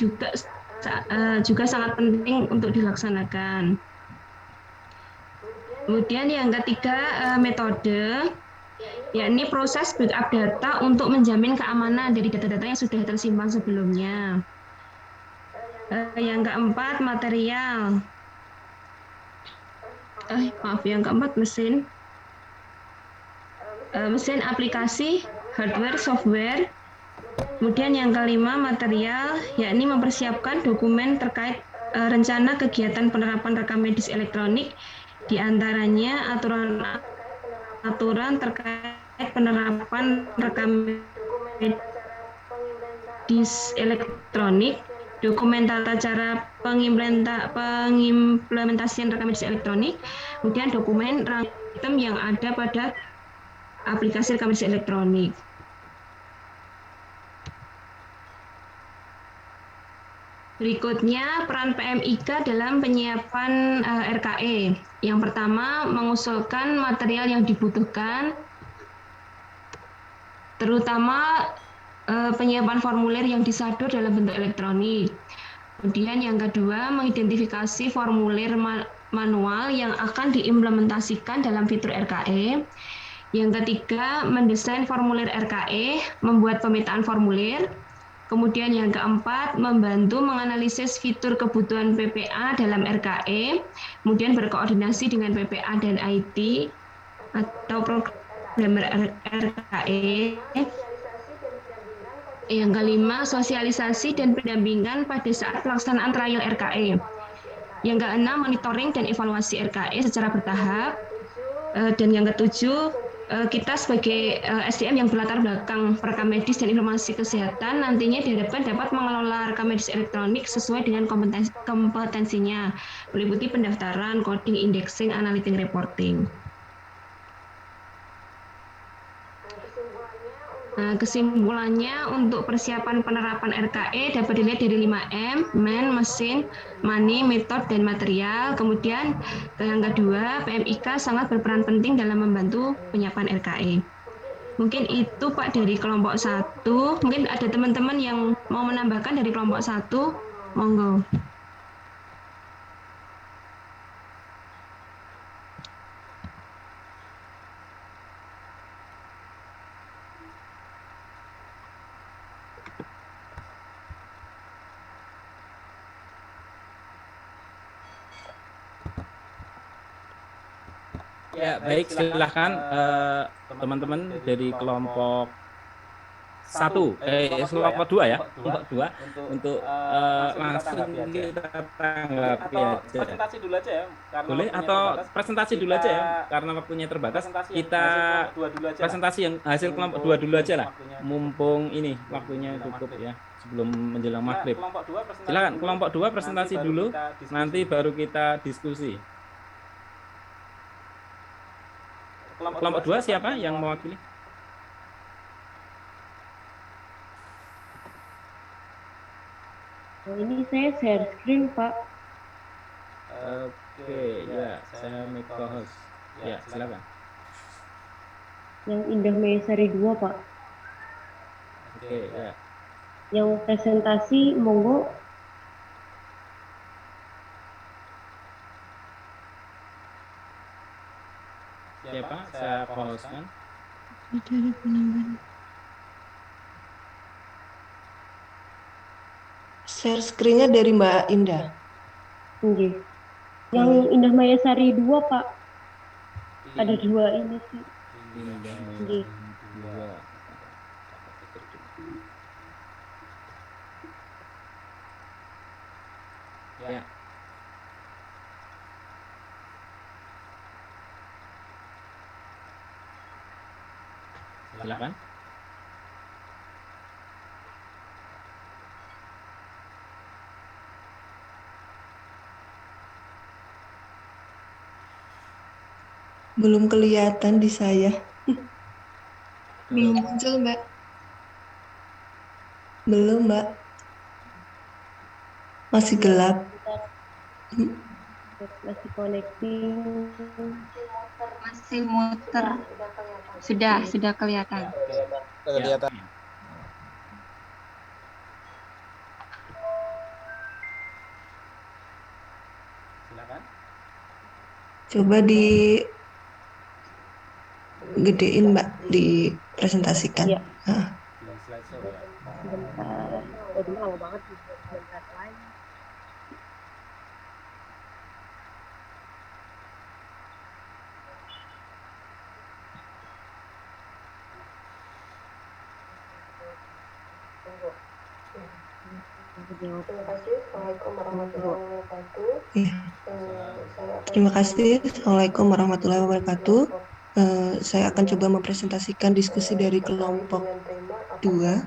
juga sangat penting untuk dilaksanakan. Kemudian yang ketiga, metode, yakni proses backup data untuk menjamin keamanan dari data-data yang sudah tersimpan sebelumnya. Yang keempat, material. Yang keempat, mesin aplikasi, hardware, software. Kemudian yang kelima, material, yakni mempersiapkan dokumen terkait rencana kegiatan penerapan rekam medis elektronik, diantaranya aturan terkait penerapan rekam medis elektronik, dokumen tata cara pengimplementasian rekam medis elektronik, kemudian dokumen item yang ada pada aplikasi rekam medis elektronik. Berikutnya, peran PMIK dalam penyiapan RKE. Yang pertama, mengusulkan material yang dibutuhkan, terutama penyiapan formulir yang disadur dalam bentuk elektronik. Kemudian yang kedua, mengidentifikasi formulir manual yang akan diimplementasikan dalam fitur RKE. Yang ketiga, mendesain formulir RKE, membuat pemetaan formulir. Kemudian yang keempat, membantu menganalisis fitur kebutuhan PPA dalam RKE, kemudian berkoordinasi dengan PPA dan IT atau programmer RKE. Yang kelima, sosialisasi dan pendampingan pada saat pelaksanaan trial RKE. Yang keenam, monitoring dan evaluasi RKE secara bertahap. Dan yang ketujuh, kita sebagai SDM yang berlatar belakang rekam medis dan informasi kesehatan nantinya diharapkan dapat mengelola rekam medis elektronik sesuai dengan kompetensinya, meliputi pendaftaran, coding, indexing, analytic, reporting. Kesimpulannya, untuk persiapan penerapan RKE dapat dilihat dari 5M, men, mesin, money, metode, dan material. Kemudian yang kedua, PMIK sangat berperan penting dalam membantu penyiapan RKE. Mungkin itu Pak dari kelompok 1. Mungkin ada teman-teman yang mau menambahkan dari kelompok 1, monggo. Ya, baik, silahkan teman-teman dari kelompok kelompok 2 ya, kelompok 2 untuk langsung kita tanggapi aja. Presentasi dulu aja ya, boleh, atau presentasi dulu aja ya, karena waktunya terbatas. Kita presentasi yang hasil kelompok 2 dulu aja lah, mumpung ini waktunya cukup ya, sebelum menjelang maghrib. Silakan kelompok 2 presentasi dulu, nanti baru kita diskusi. Kelompok 2 siapa yang mewakili? Ini saya share screen, Pak. Oke, ya, saya make co-host. Ya, silakan. Yang Indah Mayasari 2, Pak. Oke, ya. Yang presentasi, monggo. Siapa? Saya co-hostkan. Tidak ada penambahan. Share screen-nya dari Mbak Indah. Oke. Yang Indah Mayasari 2, Pak. Ada 2 ini sih. Oke. Ya. Silakan. Belum kelihatan di saya. Belum muncul, Mbak. Belum, Mbak. Masih gelap. Masih connecting. Masih muter. Sudah kelihatan. Kelihatan. Silakan. Coba gedein, Mbak, dipresentasikan. Iya. Di slideshow ya. Sebentar. Tadi lama banget di sebentar lagi. Terima kasih. Assalamualaikum warahmatullahi wabarakatuh. Iya. Terima kasih. Assalamualaikum warahmatullahi wabarakatuh. Saya akan coba mempresentasikan diskusi dari kelompok 2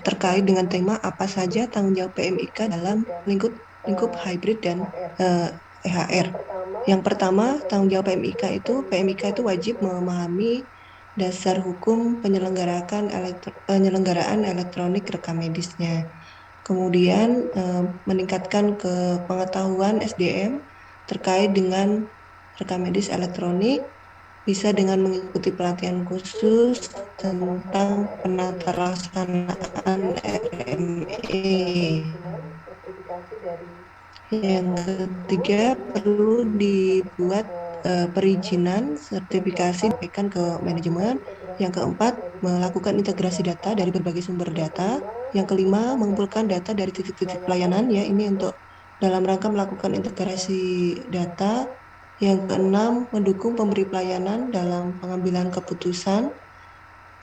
terkait dengan tema apa saja tanggung jawab PMIK dalam lingkup hybrid dan EHR. Yang pertama, tanggung jawab PMIK itu wajib memahami dasar hukum penyelenggaraan elektronik rekam medisnya. Kemudian meningkatkan pengetahuan SDM terkait dengan rekam medis elektronik, bisa dengan mengikuti pelatihan khusus tentang penata laksanaan RME. Yang ketiga, perlu dibuat perizinan sertifikasi diberikan ke manajemen. Yang keempat, melakukan integrasi data dari berbagai sumber data. Yang kelima, mengumpulkan data dari titik-titik pelayanan, ya, ini untuk dalam rangka melakukan integrasi data. Yang keenam, mendukung pemberi pelayanan dalam pengambilan keputusan.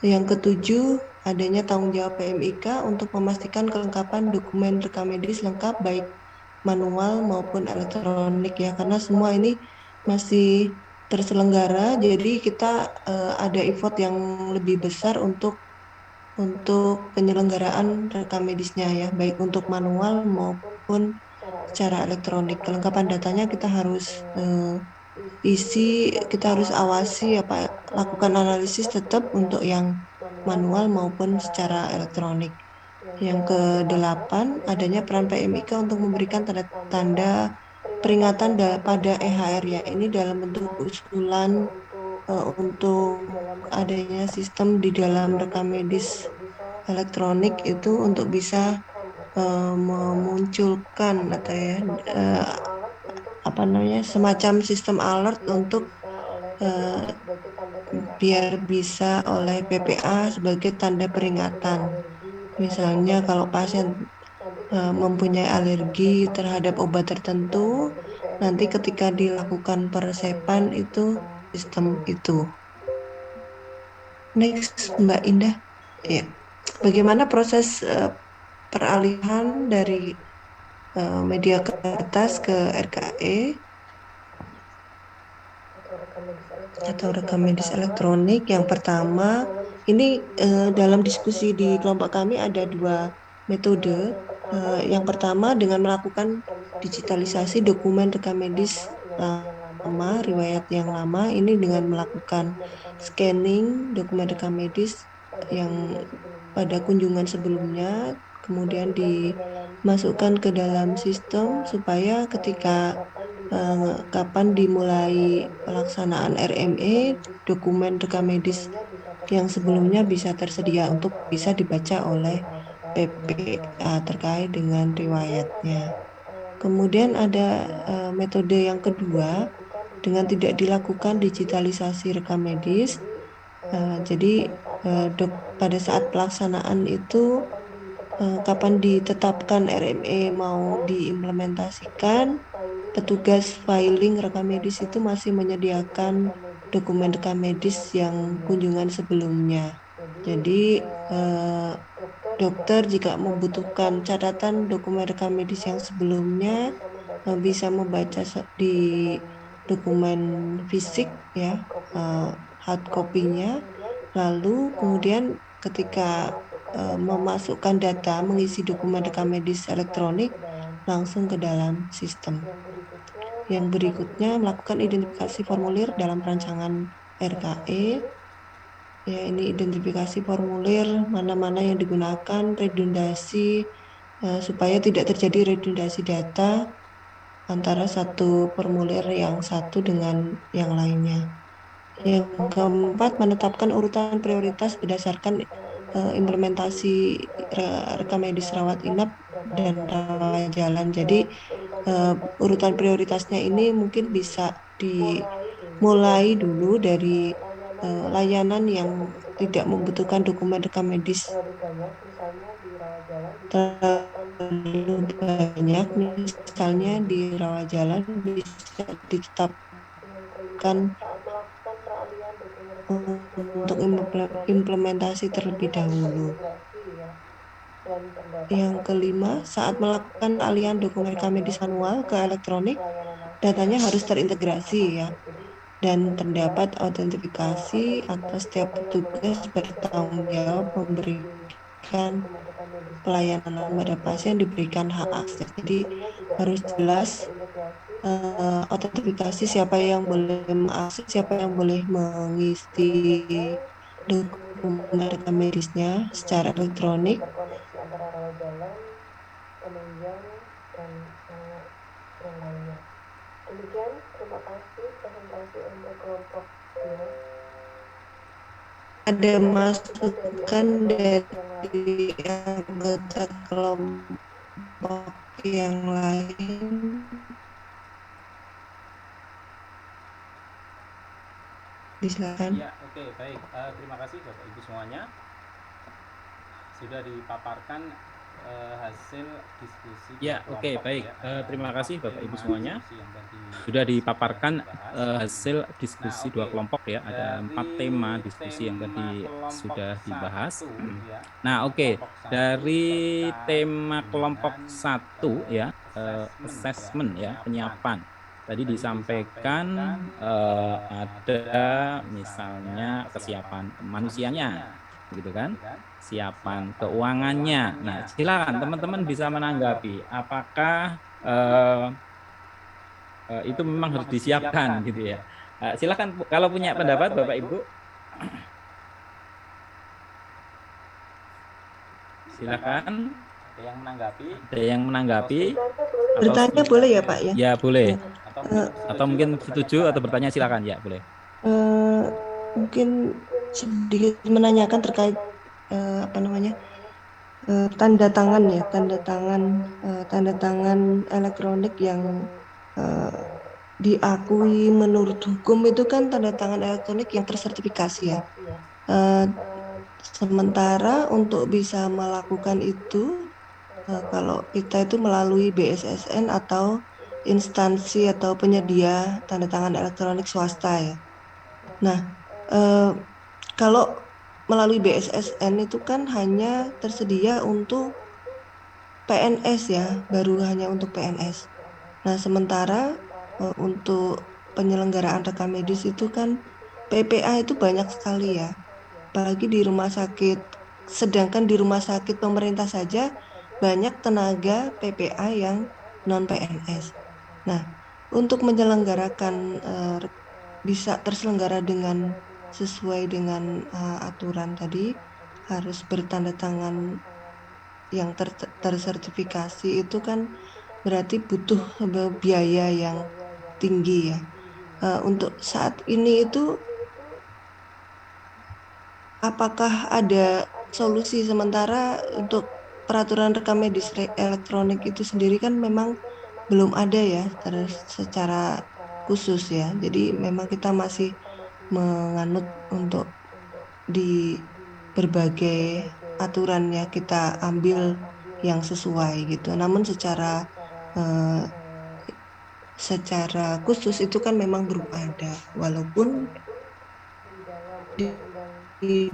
Yang ketujuh, adanya tanggung jawab PMIK untuk memastikan kelengkapan dokumen rekam medis lengkap baik manual maupun elektronik, ya, karena semua ini masih terselenggara, jadi kita ada effort yang lebih besar untuk penyelenggaraan rekam medisnya, ya, baik untuk manual maupun secara elektronik. Kelengkapan datanya kita harus kita harus awasi, lakukan analisis tetap untuk yang manual maupun secara elektronik. Yang ke-8, adanya peran PMIK untuk memberikan tanda-tanda peringatan pada EHR, ya, ini dalam bentuk usulan untuk adanya sistem di dalam rekam medis elektronik itu untuk bisa memunculkan semacam sistem alert untuk biar bisa oleh PPA sebagai tanda peringatan. Misalnya kalau pasien mempunyai alergi terhadap obat tertentu, nanti ketika dilakukan peresepan itu sistem itu. Next, Mbak Indah. Ya. Bagaimana proses peralihan dari media kertas ke RKE atau rekam medis elektronik? Yang pertama, ini dalam diskusi di kelompok kami ada dua metode. Yang pertama dengan melakukan digitalisasi dokumen rekam medis lama, riwayat yang lama, ini dengan melakukan scanning dokumen rekam medis yang pada kunjungan sebelumnya, kemudian dimasukkan ke dalam sistem supaya ketika kapan dimulai pelaksanaan RME, dokumen rekam medis yang sebelumnya bisa tersedia untuk bisa dibaca oleh PPA terkait dengan riwayatnya. Kemudian ada metode yang kedua dengan tidak dilakukan digitalisasi rekam medis. Jadi pada saat pelaksanaan itu kapan ditetapkan RME mau diimplementasikan, petugas filing rekam medis itu masih menyediakan dokumen rekam medis yang kunjungan sebelumnya. Jadi dokter jika membutuhkan catatan dokumen rekam medis yang sebelumnya bisa membaca di dokumen fisik ya, hard copy-nya. Lalu kemudian ketika memasukkan data mengisi dokumen rekam medis elektronik langsung ke dalam sistem. Yang berikutnya melakukan identifikasi formulir dalam rancangan RKE. Ya, ini identifikasi formulir mana-mana yang digunakan, redundasi supaya tidak terjadi redundasi data antara satu formulir yang satu dengan yang lainnya. Yang keempat, menetapkan urutan prioritas berdasarkan implementasi rekam medis rawat inap dan rawat jalan. Jadi urutan prioritasnya ini mungkin bisa dimulai dulu dari layanan yang tidak membutuhkan dokumen rekam medis terlalu banyak, misalnya di rawat jalan bisa ditetapkan untuk implementasi terlebih dahulu. Yang kelima, saat melakukan alihan dokumen rekam medis manual ke elektronik, datanya harus terintegrasi ya, dan terdapat autentifikasi atas setiap petugas bertanggung jawab memberikan pelayanan pada pasien diberikan hak akses. Jadi harus jelas autentifikasi siapa yang boleh mengakses, siapa yang boleh mengisi dokumen rekam medisnya secara elektronik. Demikian, terima kasih presentasi untuk kelompok ya. Ada masukan dari anggota kelompok yang lain? Silakan. Ya, oke, baik. Terima kasih Bapak Ibu semuanya. Sudah dipaparkan hasil diskusi. Ya, oke, baik. Terima kasih Bapak Ibu semuanya. Sudah dipaparkan hasil diskusi dua kelompok ya. Ada 4 tema diskusi yang tadi sudah dibahas. Nah, oke. Dari tema kelompok 1 ya, assessment ya, penyiapan. Tadi disampaikan ada misalnya kesiapan manusianya, begitu kan? Siapan keuangannya. Nah, silakan teman-teman bisa menanggapi apakah itu memang harus disiapkan gitu ya. Silakan kalau punya pendapat Bapak Ibu. Silakan. Ada yang menanggapi? Ada yang menanggapi? Bertanya boleh ya Pak ya? Ya boleh. Atau mungkin setuju atau bertanya silakan ya boleh. Mungkin sedikit menanyakan terkait tanda tangan ya, tanda tangan elektronik yang diakui menurut hukum itu kan tanda tangan elektronik yang tersertifikasi ya. Sementara untuk bisa melakukan itu kalau kita itu melalui BSSN atau instansi atau penyedia tanda tangan elektronik swasta ya. Nah, kalau melalui BSSN itu kan hanya tersedia untuk PNS ya, baru hanya untuk PNS. Nah, sementara untuk penyelenggaraan rekam medis itu kan PPA itu banyak sekali ya, apalagi di rumah sakit. Sedangkan di rumah sakit pemerintah saja banyak tenaga PPA yang non PNS. Nah, untuk menyelenggarakan bisa terselenggara dengan sesuai dengan aturan tadi, harus bertanda tangan yang tersertifikasi itu kan berarti butuh biaya yang tinggi ya. Untuk saat ini itu apakah ada solusi sementara untuk peraturan rekam medis elektronik itu sendiri kan memang belum ada ya secara khusus ya. Jadi memang kita masih menganut untuk di berbagai aturan ya kita ambil yang sesuai gitu. Namun secara khusus itu kan memang belum ada, walaupun di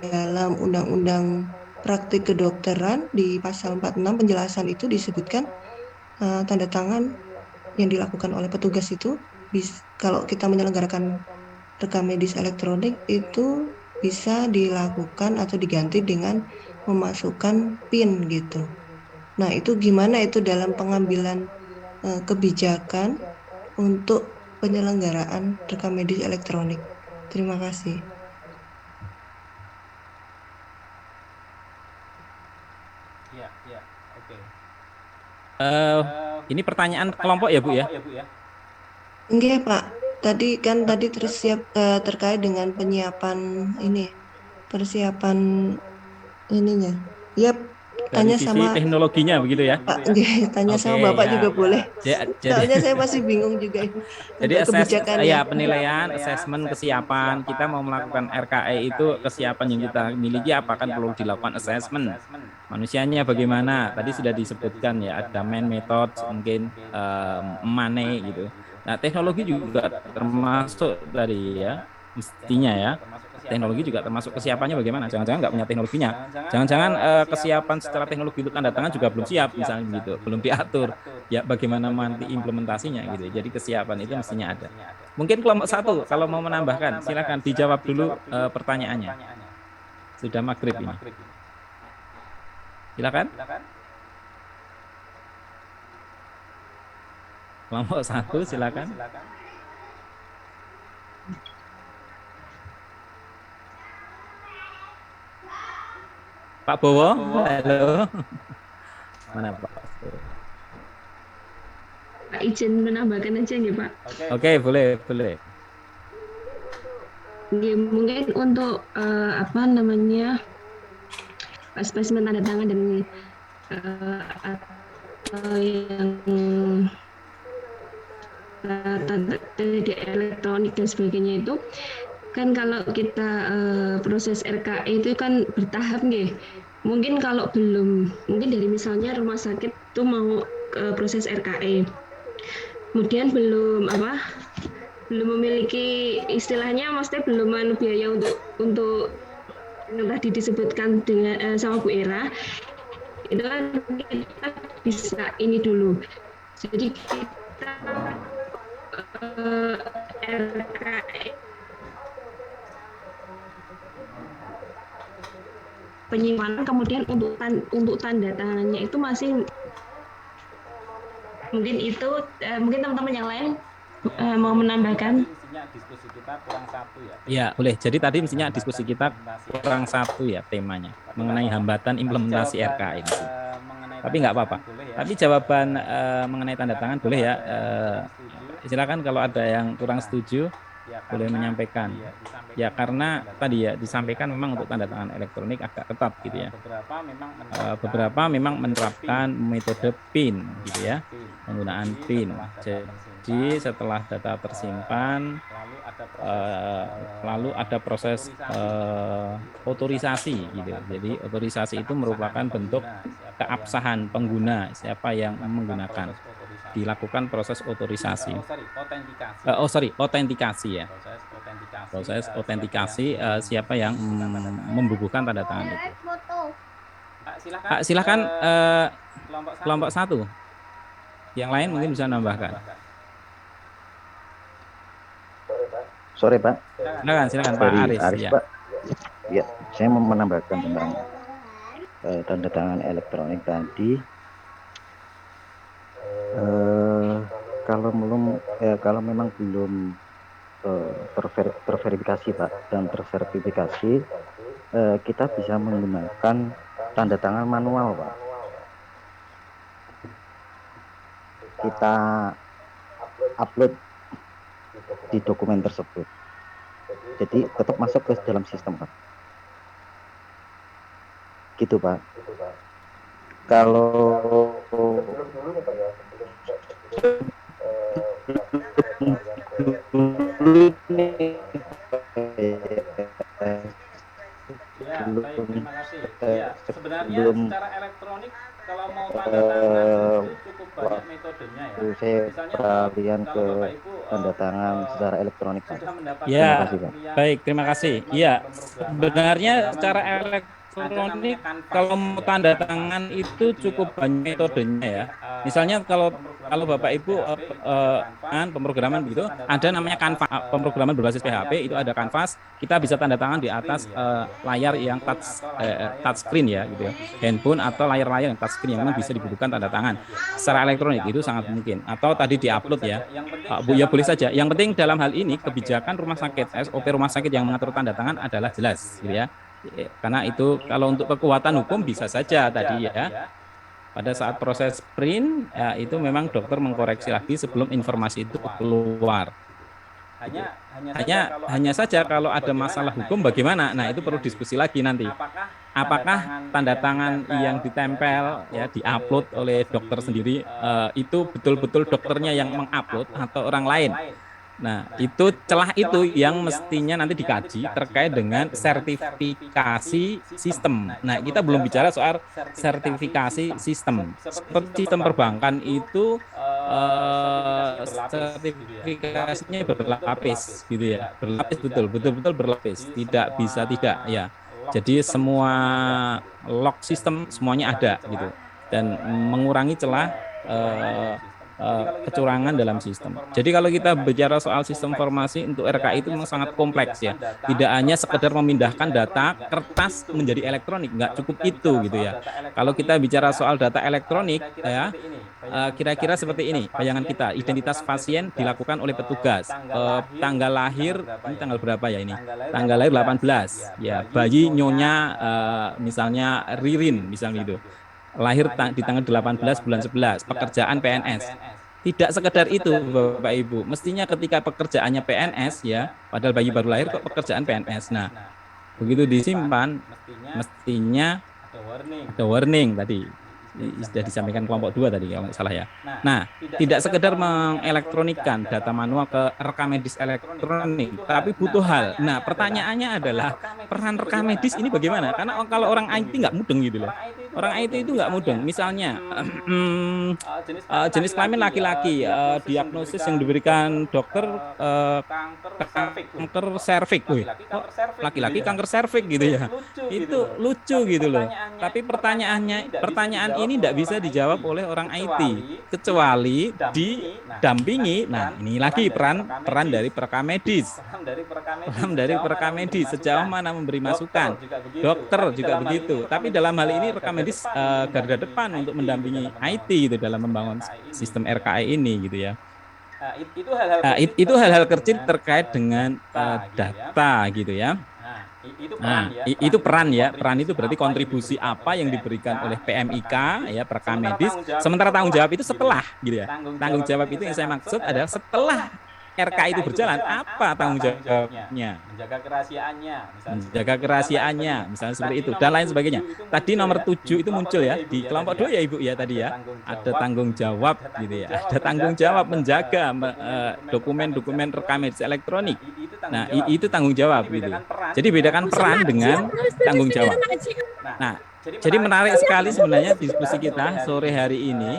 dalam Undang-Undang Praktik Kedokteran di pasal 46 penjelasan itu disebutkan tanda tangan yang dilakukan oleh petugas itu kalau kita menyelenggarakan rekam medis elektronik itu bisa dilakukan atau diganti dengan memasukkan PIN gitu. Nah, itu gimana itu dalam pengambilan kebijakan untuk penyelenggaraan rekam medis elektronik? Terima kasih. Ya, oke. Ini pertanyaan kelompok ya, Bu ya? Enggak, Pak. Tadi terkait dengan persiapan ininya. Yap, tanya Dari sisi sama teknologinya begitu ya? Pak, tanya sama Bapak ya. juga boleh. Jadi, soalnya saya masih bingung juga ini. Jadi kebijakannya. Penilaian, asesmen kesiapan kita mau melakukan RKE itu kesiapan yang kita miliki apa kan perlu dilakukan asesmen. Manusianya bagaimana? Tadi sudah disebutkan ya ada man method mungkin money gitu. Nah, teknologi juga termasuk dari ya mestinya ya. Teknologi juga termasuk kesiapannya bagaimana? Jangan-jangan nggak punya teknologinya. Jangan-jangan kesiapan secara teknologi untuk tanda tangan juga belum siap misalnya gitu, belum diatur. Ya bagaimana nanti implementasinya gitu. Jadi kesiapan itu mestinya ada. Mungkin kelompok 1 kalau mau menambahkan silakan dijawab dulu pertanyaannya. Sudah maghrib ini. Silakan. Kelompok 1 silakan. Pak Bowo, halo. Mana Pak? Pak izin menambahkan aja nih Pak. Oke, boleh. Mungkin untuk spesimen tanda tangan dan atau yang di elektronik dan sebagainya itu kan kalau kita proses RKE itu kan bertahap nih. Mungkin kalau belum, mungkin dari misalnya rumah sakit itu mau proses RKE, kemudian belum memiliki istilahnya, maksudnya belum biaya untuk yang tadi disebutkan dengan sama Bu Era, itu kan kita bisa ini dulu. Jadi kita RKE penyimpanan, kemudian untuk tanda tangannya itu masih mungkin itu mungkin teman-teman yang lain mau menambahkan. Diskusi kita kurang 1 ya. Ya, boleh. Jadi tadi mestinya diskusi kita kurang 1 ya temanya mengenai hambatan implementasi RKE ini. Tapi nggak apa-apa. Tapi jawaban mengenai tanda tangan boleh ya. Silakan kalau ada yang kurang setuju boleh menyampaikan. Ya karena tadi ya disampaikan memang untuk tanda tangan elektronik agak ketat gitu ya. Beberapa memang menerapkan metode PIN gitu ya, penggunaan PIN. Jadi setelah data tersimpan, lalu ada proses otorisasi gitu. Jadi otorisasi itu merupakan bentuk keabsahan pengguna, siapa yang menggunakan. Dilakukan proses otorisasi. Otentikasi ya. Proses otentikasi siapa yang membubuhkan tanda tangan itu. Silakan kelompok 1. Yang lain mungkin bisa menambahkan. Sore Pak. Silakan Pak Aris. Ya. Pak. Ya, saya mau menambahkan tentang tanda tangan elektronik tadi. Kalau memang belum terverifikasi Pak dan tersertifikasi, kita bisa menggunakan tanda tangan manual Pak. Kita upload di dokumen tersebut, jadi tetap masuk ke dalam sistem Pak. Gitu Pak. Kalau terima kasih. Sebenarnya secara elektronik kalau mau tanda tangan itu cukup banyak metodenya ya. Saya kalian ke tanda tangan secara elektronik Pak. Ya, baik, terima kasih. Iya, sebenarnya secara elektronik kalau mau tanda tangan itu cukup banyak metodenya ya. Misalnya kalau Bapak Ibu pemrograman begitu, ada namanya Canvas, pemrograman berbasis PHP, itu ada Canvas, kita bisa tanda tangan di atas layar yang touch screen ya gitu ya. Handphone atau layar-layar yang touch screen yang memang bisa dibubuhkan tanda tangan secara elektronik, itu sangat mungkin. Atau tadi diupload ya. Bu ya boleh saja. Yang penting dalam hal ini kebijakan rumah sakit, SOP rumah sakit yang mengatur tanda tangan adalah jelas gitu ya. Karena itu kalau untuk kekuatan hukum bisa saja tadi ya. Pada saat proses print ya, itu memang dokter mengkoreksi lagi sebelum informasi itu keluar. Hanya saja kalau ada masalah hukum bagaimana? Nah, itu perlu diskusi lagi nanti. Apakah tanda tangan yang ditempel ya diupload oleh dokter sendiri itu betul-betul dokternya yang mengupload atau orang lain? Nah, itu celah itu yang mestinya nanti dikaji terkait dengan sertifikasi sistem. Nah, kita belum bicara soal sertifikasi sistem. Seperti sistem perbankan itu sertifikasinya berlapis gitu ya. Berlapis betul-betul berlapis. Tidak bisa tidak ya. Jadi semua log sistem semuanya ada gitu. Dan mengurangi celah kecurangan dalam sistem. Jadi kalau kita bicara soal sistem informasi untuk RKI itu memang sangat kompleks ya. Tidak hanya sekedar memindahkan data kertas menjadi elektronik, nggak cukup itu gitu ya. Kalau kita bicara soal data elektronik ya, kira-kira seperti ini bayangan kita. Identitas pasien dilakukan oleh petugas. Tanggal lahir, ini tanggal berapa ya ini? Tanggal lahir 18 ya. Bayi nyonya misalnya Ririn misalnya itu. Lahir di tanggal 18 bulan 11, pekerjaan PNS. Tidak sekedar itu Bapak Ibu, mestinya ketika pekerjaannya PNS ya, padahal bayi baru lahir kok pekerjaan PNS. Nah, begitu disimpan, mestinya ada warning tadi. Sudah disampaikan kelompok 2 tadi kalau nggak salah ya. Nah, tidak sekedar mengelektronikkan data manual ke rekam medis elektronik, tapi butuh hal. Nah, pertanyaannya adalah peran rekam medis ini bagaimana? Karena kalau orang IT nggak mudeng gitu loh. Orang IT itu nggak mudeng. Misalnya jenis kelamin laki-laki, diagnosis yang diberikan dokter kanker serviks. Laki-laki kanker serviks gitu ya. Itu lucu gitu loh. Tapi pertanyaan ini tidak bisa dijawab oleh orang IT kecuali didampingi. Nah, ini lagi peran dari perekam medis. Peran dari perekam medis sejauh mana memberi masukan. Dokter juga begitu. Tapi dalam hal ini rekam medis garda depan untuk mendampingi IT gitu dalam membangun sistem RKI ini gitu ya. Itu hal-hal kecil terkait dengan data gitu ya. Itu peran ya. Peran itu berarti kontribusi apa yang diberikan oleh PMIK ya, perekam medis. Sementara tanggung jawab itu setelah gitu ya. Tanggung jawab itu yang saya maksud adalah setelah RKI itu berjalan, apa tanggung jawabnya? Menjaga kerahasiaannya, misalnya seperti itu, dan lain sebagainya. Tadi nomor 7 itu muncul ya, di kelompok 2 ya Ibu ya tadi ya, ada tanggung jawab gitu ya, ada tanggung jawab menjaga dokumen-dokumen rekam medis elektronik. Nah, itu tanggung jawab gitu. Jadi bedakan peran dengan tanggung jawab. Nah, jadi menarik sekali sebenarnya diskusi kita sore hari ini.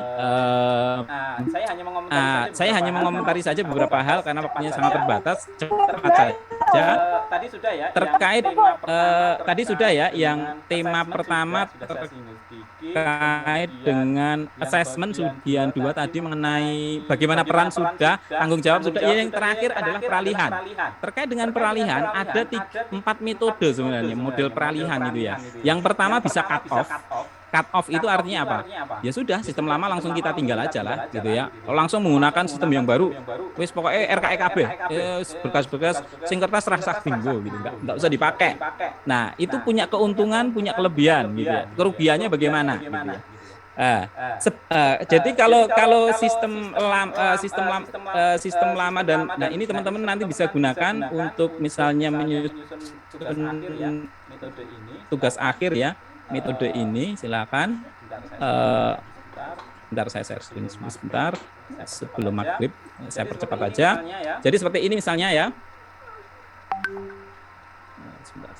Saya hanya mengomentari saja beberapa hal karena waktunya sangat terbatas. Cepat saja. Tadi sudah ya yang tema pertama terkait dengan assessment Sudian 2 tadi mengenai bagaimana peran sudah, tanggung jawab sudah. Yang terakhir adalah peralihan. Terkait dengan peralihan ada 4 metode sebenarnya model peralihan itu ya. Yang pertama bisa cut off. Cut off itu artinya apa? Ya sudah, sistem lama langsung kita tinggal aja lah gitu ya. Langsung menggunakan sistem yang baru. Wis pokoknya RKI KB, berkas-berkas sing kertas rasa bingo gitu, enggak usah dipakai. Nah, itu punya keuntungan, punya kelebihan gitu ya. Kerugiannya bagaimana gitu ya. Jadi kalau sistem lama dan nah ini teman-teman nanti bisa gunakan untuk misalnya menyusun tugas akhir ya. Metode ini silakan. Bentar saya share screen sebentar sebelum maghrib, saya percepat aja. Jadi seperti ini misalnya ya. Sebentar.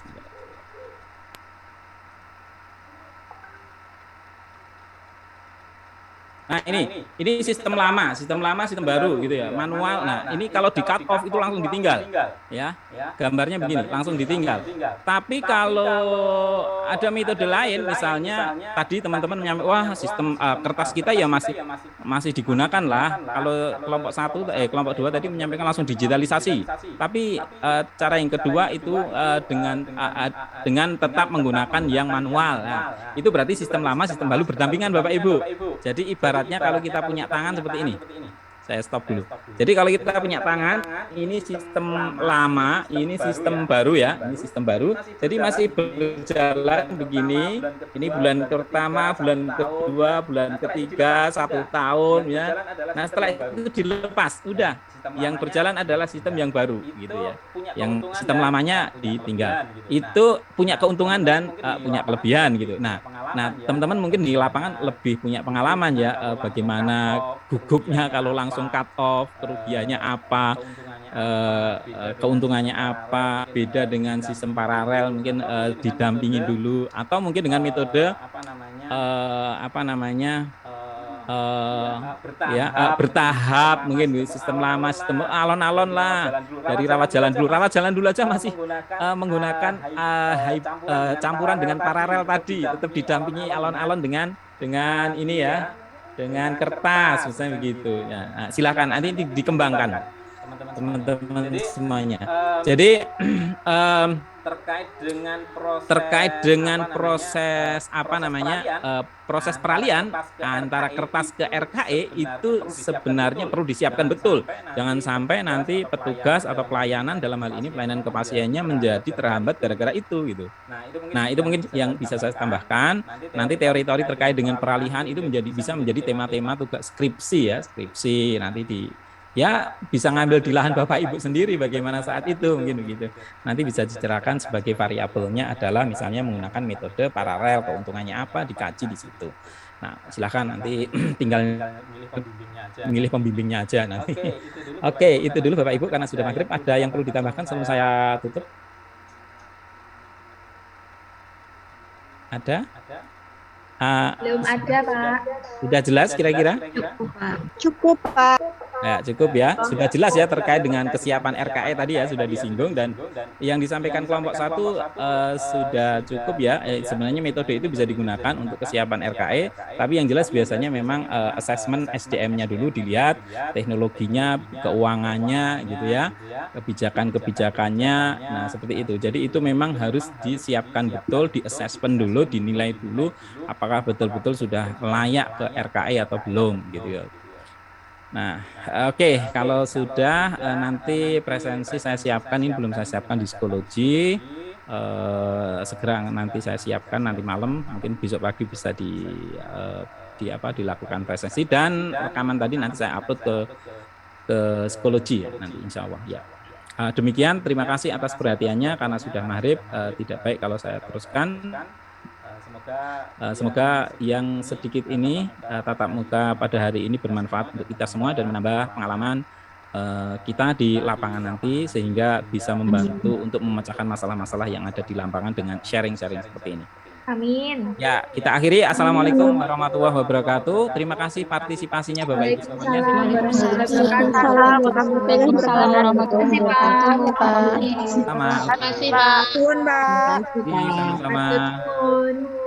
Nah ini sistem lama, sistem baru gitu ya, manual. Nah ini kalau di cut off itu langsung ditinggal, ya. Gambarnya begini, langsung ditinggal. Tapi kalau ada metode lain, misalnya tadi teman-teman menyampaikan, wah sistem kertas kita ya masih digunakan lah. Kalau kelompok 2 tadi menyampaikan langsung digitalisasi. Tapi cara yang kedua itu dengan tetap menggunakan yang manual. Nah, itu berarti sistem lama, sistem baru berdampingan Bapak Ibu. Jadi ibaratnya kalau kita punya tangan seperti ini, saya stop dulu. Jadi kalau kita punya tangan, ini sistem lama, ini sistem baru ya, ini sistem baru. Jadi masih berjalan begini. Ini bulan pertama, bulan kedua, bulan ketiga, 1 tahun ya. Nah setelah itu dilepas, udah. Yang berjalan adalah sistem yang baru gitu ya. Yang sistem lamanya ditinggal. Itu punya keuntungan dan punya kelebihan gitu. Nah teman-teman mungkin di lapangan lebih punya pengalaman ya, bagaimana gugupnya kalau langsung cut off, kerugiannya apa, keuntungannya apa, beda dengan sistem paralel mungkin didampingi dulu, atau mungkin dengan metode bertahap, mungkin sistem lama, sistem alon-alon lah, dari rawat jalan dulu aja masih menggunakan campuran dengan paralel tadi, tetap didampingi alon-alon dengan ini ya, dengan kertas misalnya begitu ya. Nah, silakan nanti dikembangkan teman-teman semuanya. Jadi terkait dengan proses proses peralihan antara kertas ke RKE itu sebenarnya perlu disiapkan betul. Jangan sampai nanti petugas atau pelayanan, dalam hal ini pelayanan ke pasiennya, menjadi terhambat gara-gara itu gitu. Nah, itu mungkin yang bisa saya tambahkan. Nanti teori-teori terkait dengan peralihan itu bisa menjadi tema-tema tugas skripsi ya, nanti bisa ngambil di lahan Bapak Ibu sendiri bagaimana saat itu mungkin begitu. Nanti bisa dicerahkan sebagai variabelnya adalah misalnya menggunakan metode paralel, keuntungannya apa dikaji di situ. Nah, silakan nanti tinggal milih pembimbingnya aja nanti. Oke, itu dulu Bapak Ibu karena sudah maghrib. Ada yang perlu ditambahkan sebelum saya tutup? Ada? Belum ada, Pak. Sudah jelas kira-kira? Cukup, Pak. Ya, cukup ya. Sudah jelas ya terkait dengan kesiapan RKE tadi ya, sudah disinggung, dan yang disampaikan kelompok 1 sudah cukup ya. Sebenarnya metode itu bisa digunakan untuk kesiapan RKE, tapi yang jelas biasanya memang assessment SDM-nya dulu dilihat, teknologinya, keuangannya gitu ya, kebijakan-kebijakannya. Nah, seperti itu. Jadi itu memang harus disiapkan betul, di-assessment dulu, dinilai dulu apakah betul-betul sudah layak ke RKE atau belum gitu ya. Nah, oke, kalau sudah nanti presensi saya siapkan, ini belum saya siapkan di psikologi, segera nanti saya siapkan nanti malam, mungkin besok pagi bisa dilakukan presensi, dan rekaman tadi nanti saya upload ke psikologi ya nanti insya Allah ya. Demikian, terima kasih atas perhatiannya karena sudah maghrib, tidak baik kalau saya teruskan. Semoga yang sedikit ini tatap muka pada hari ini bermanfaat untuk kita semua dan menambah pengalaman kita di lapangan nanti sehingga bisa membantu untuk memecahkan masalah-masalah yang ada di lapangan dengan sharing-sharing seperti ini. Amin. Ya, kita akhiri. Assalamualaikum warahmatullahi wabarakatuh. Terima kasih partisipasinya Bapak Ibu semuanya. Waalaikumsalam warahmatullahi wabarakatuh. Sama. Terima kasih Pak. Sama-sama.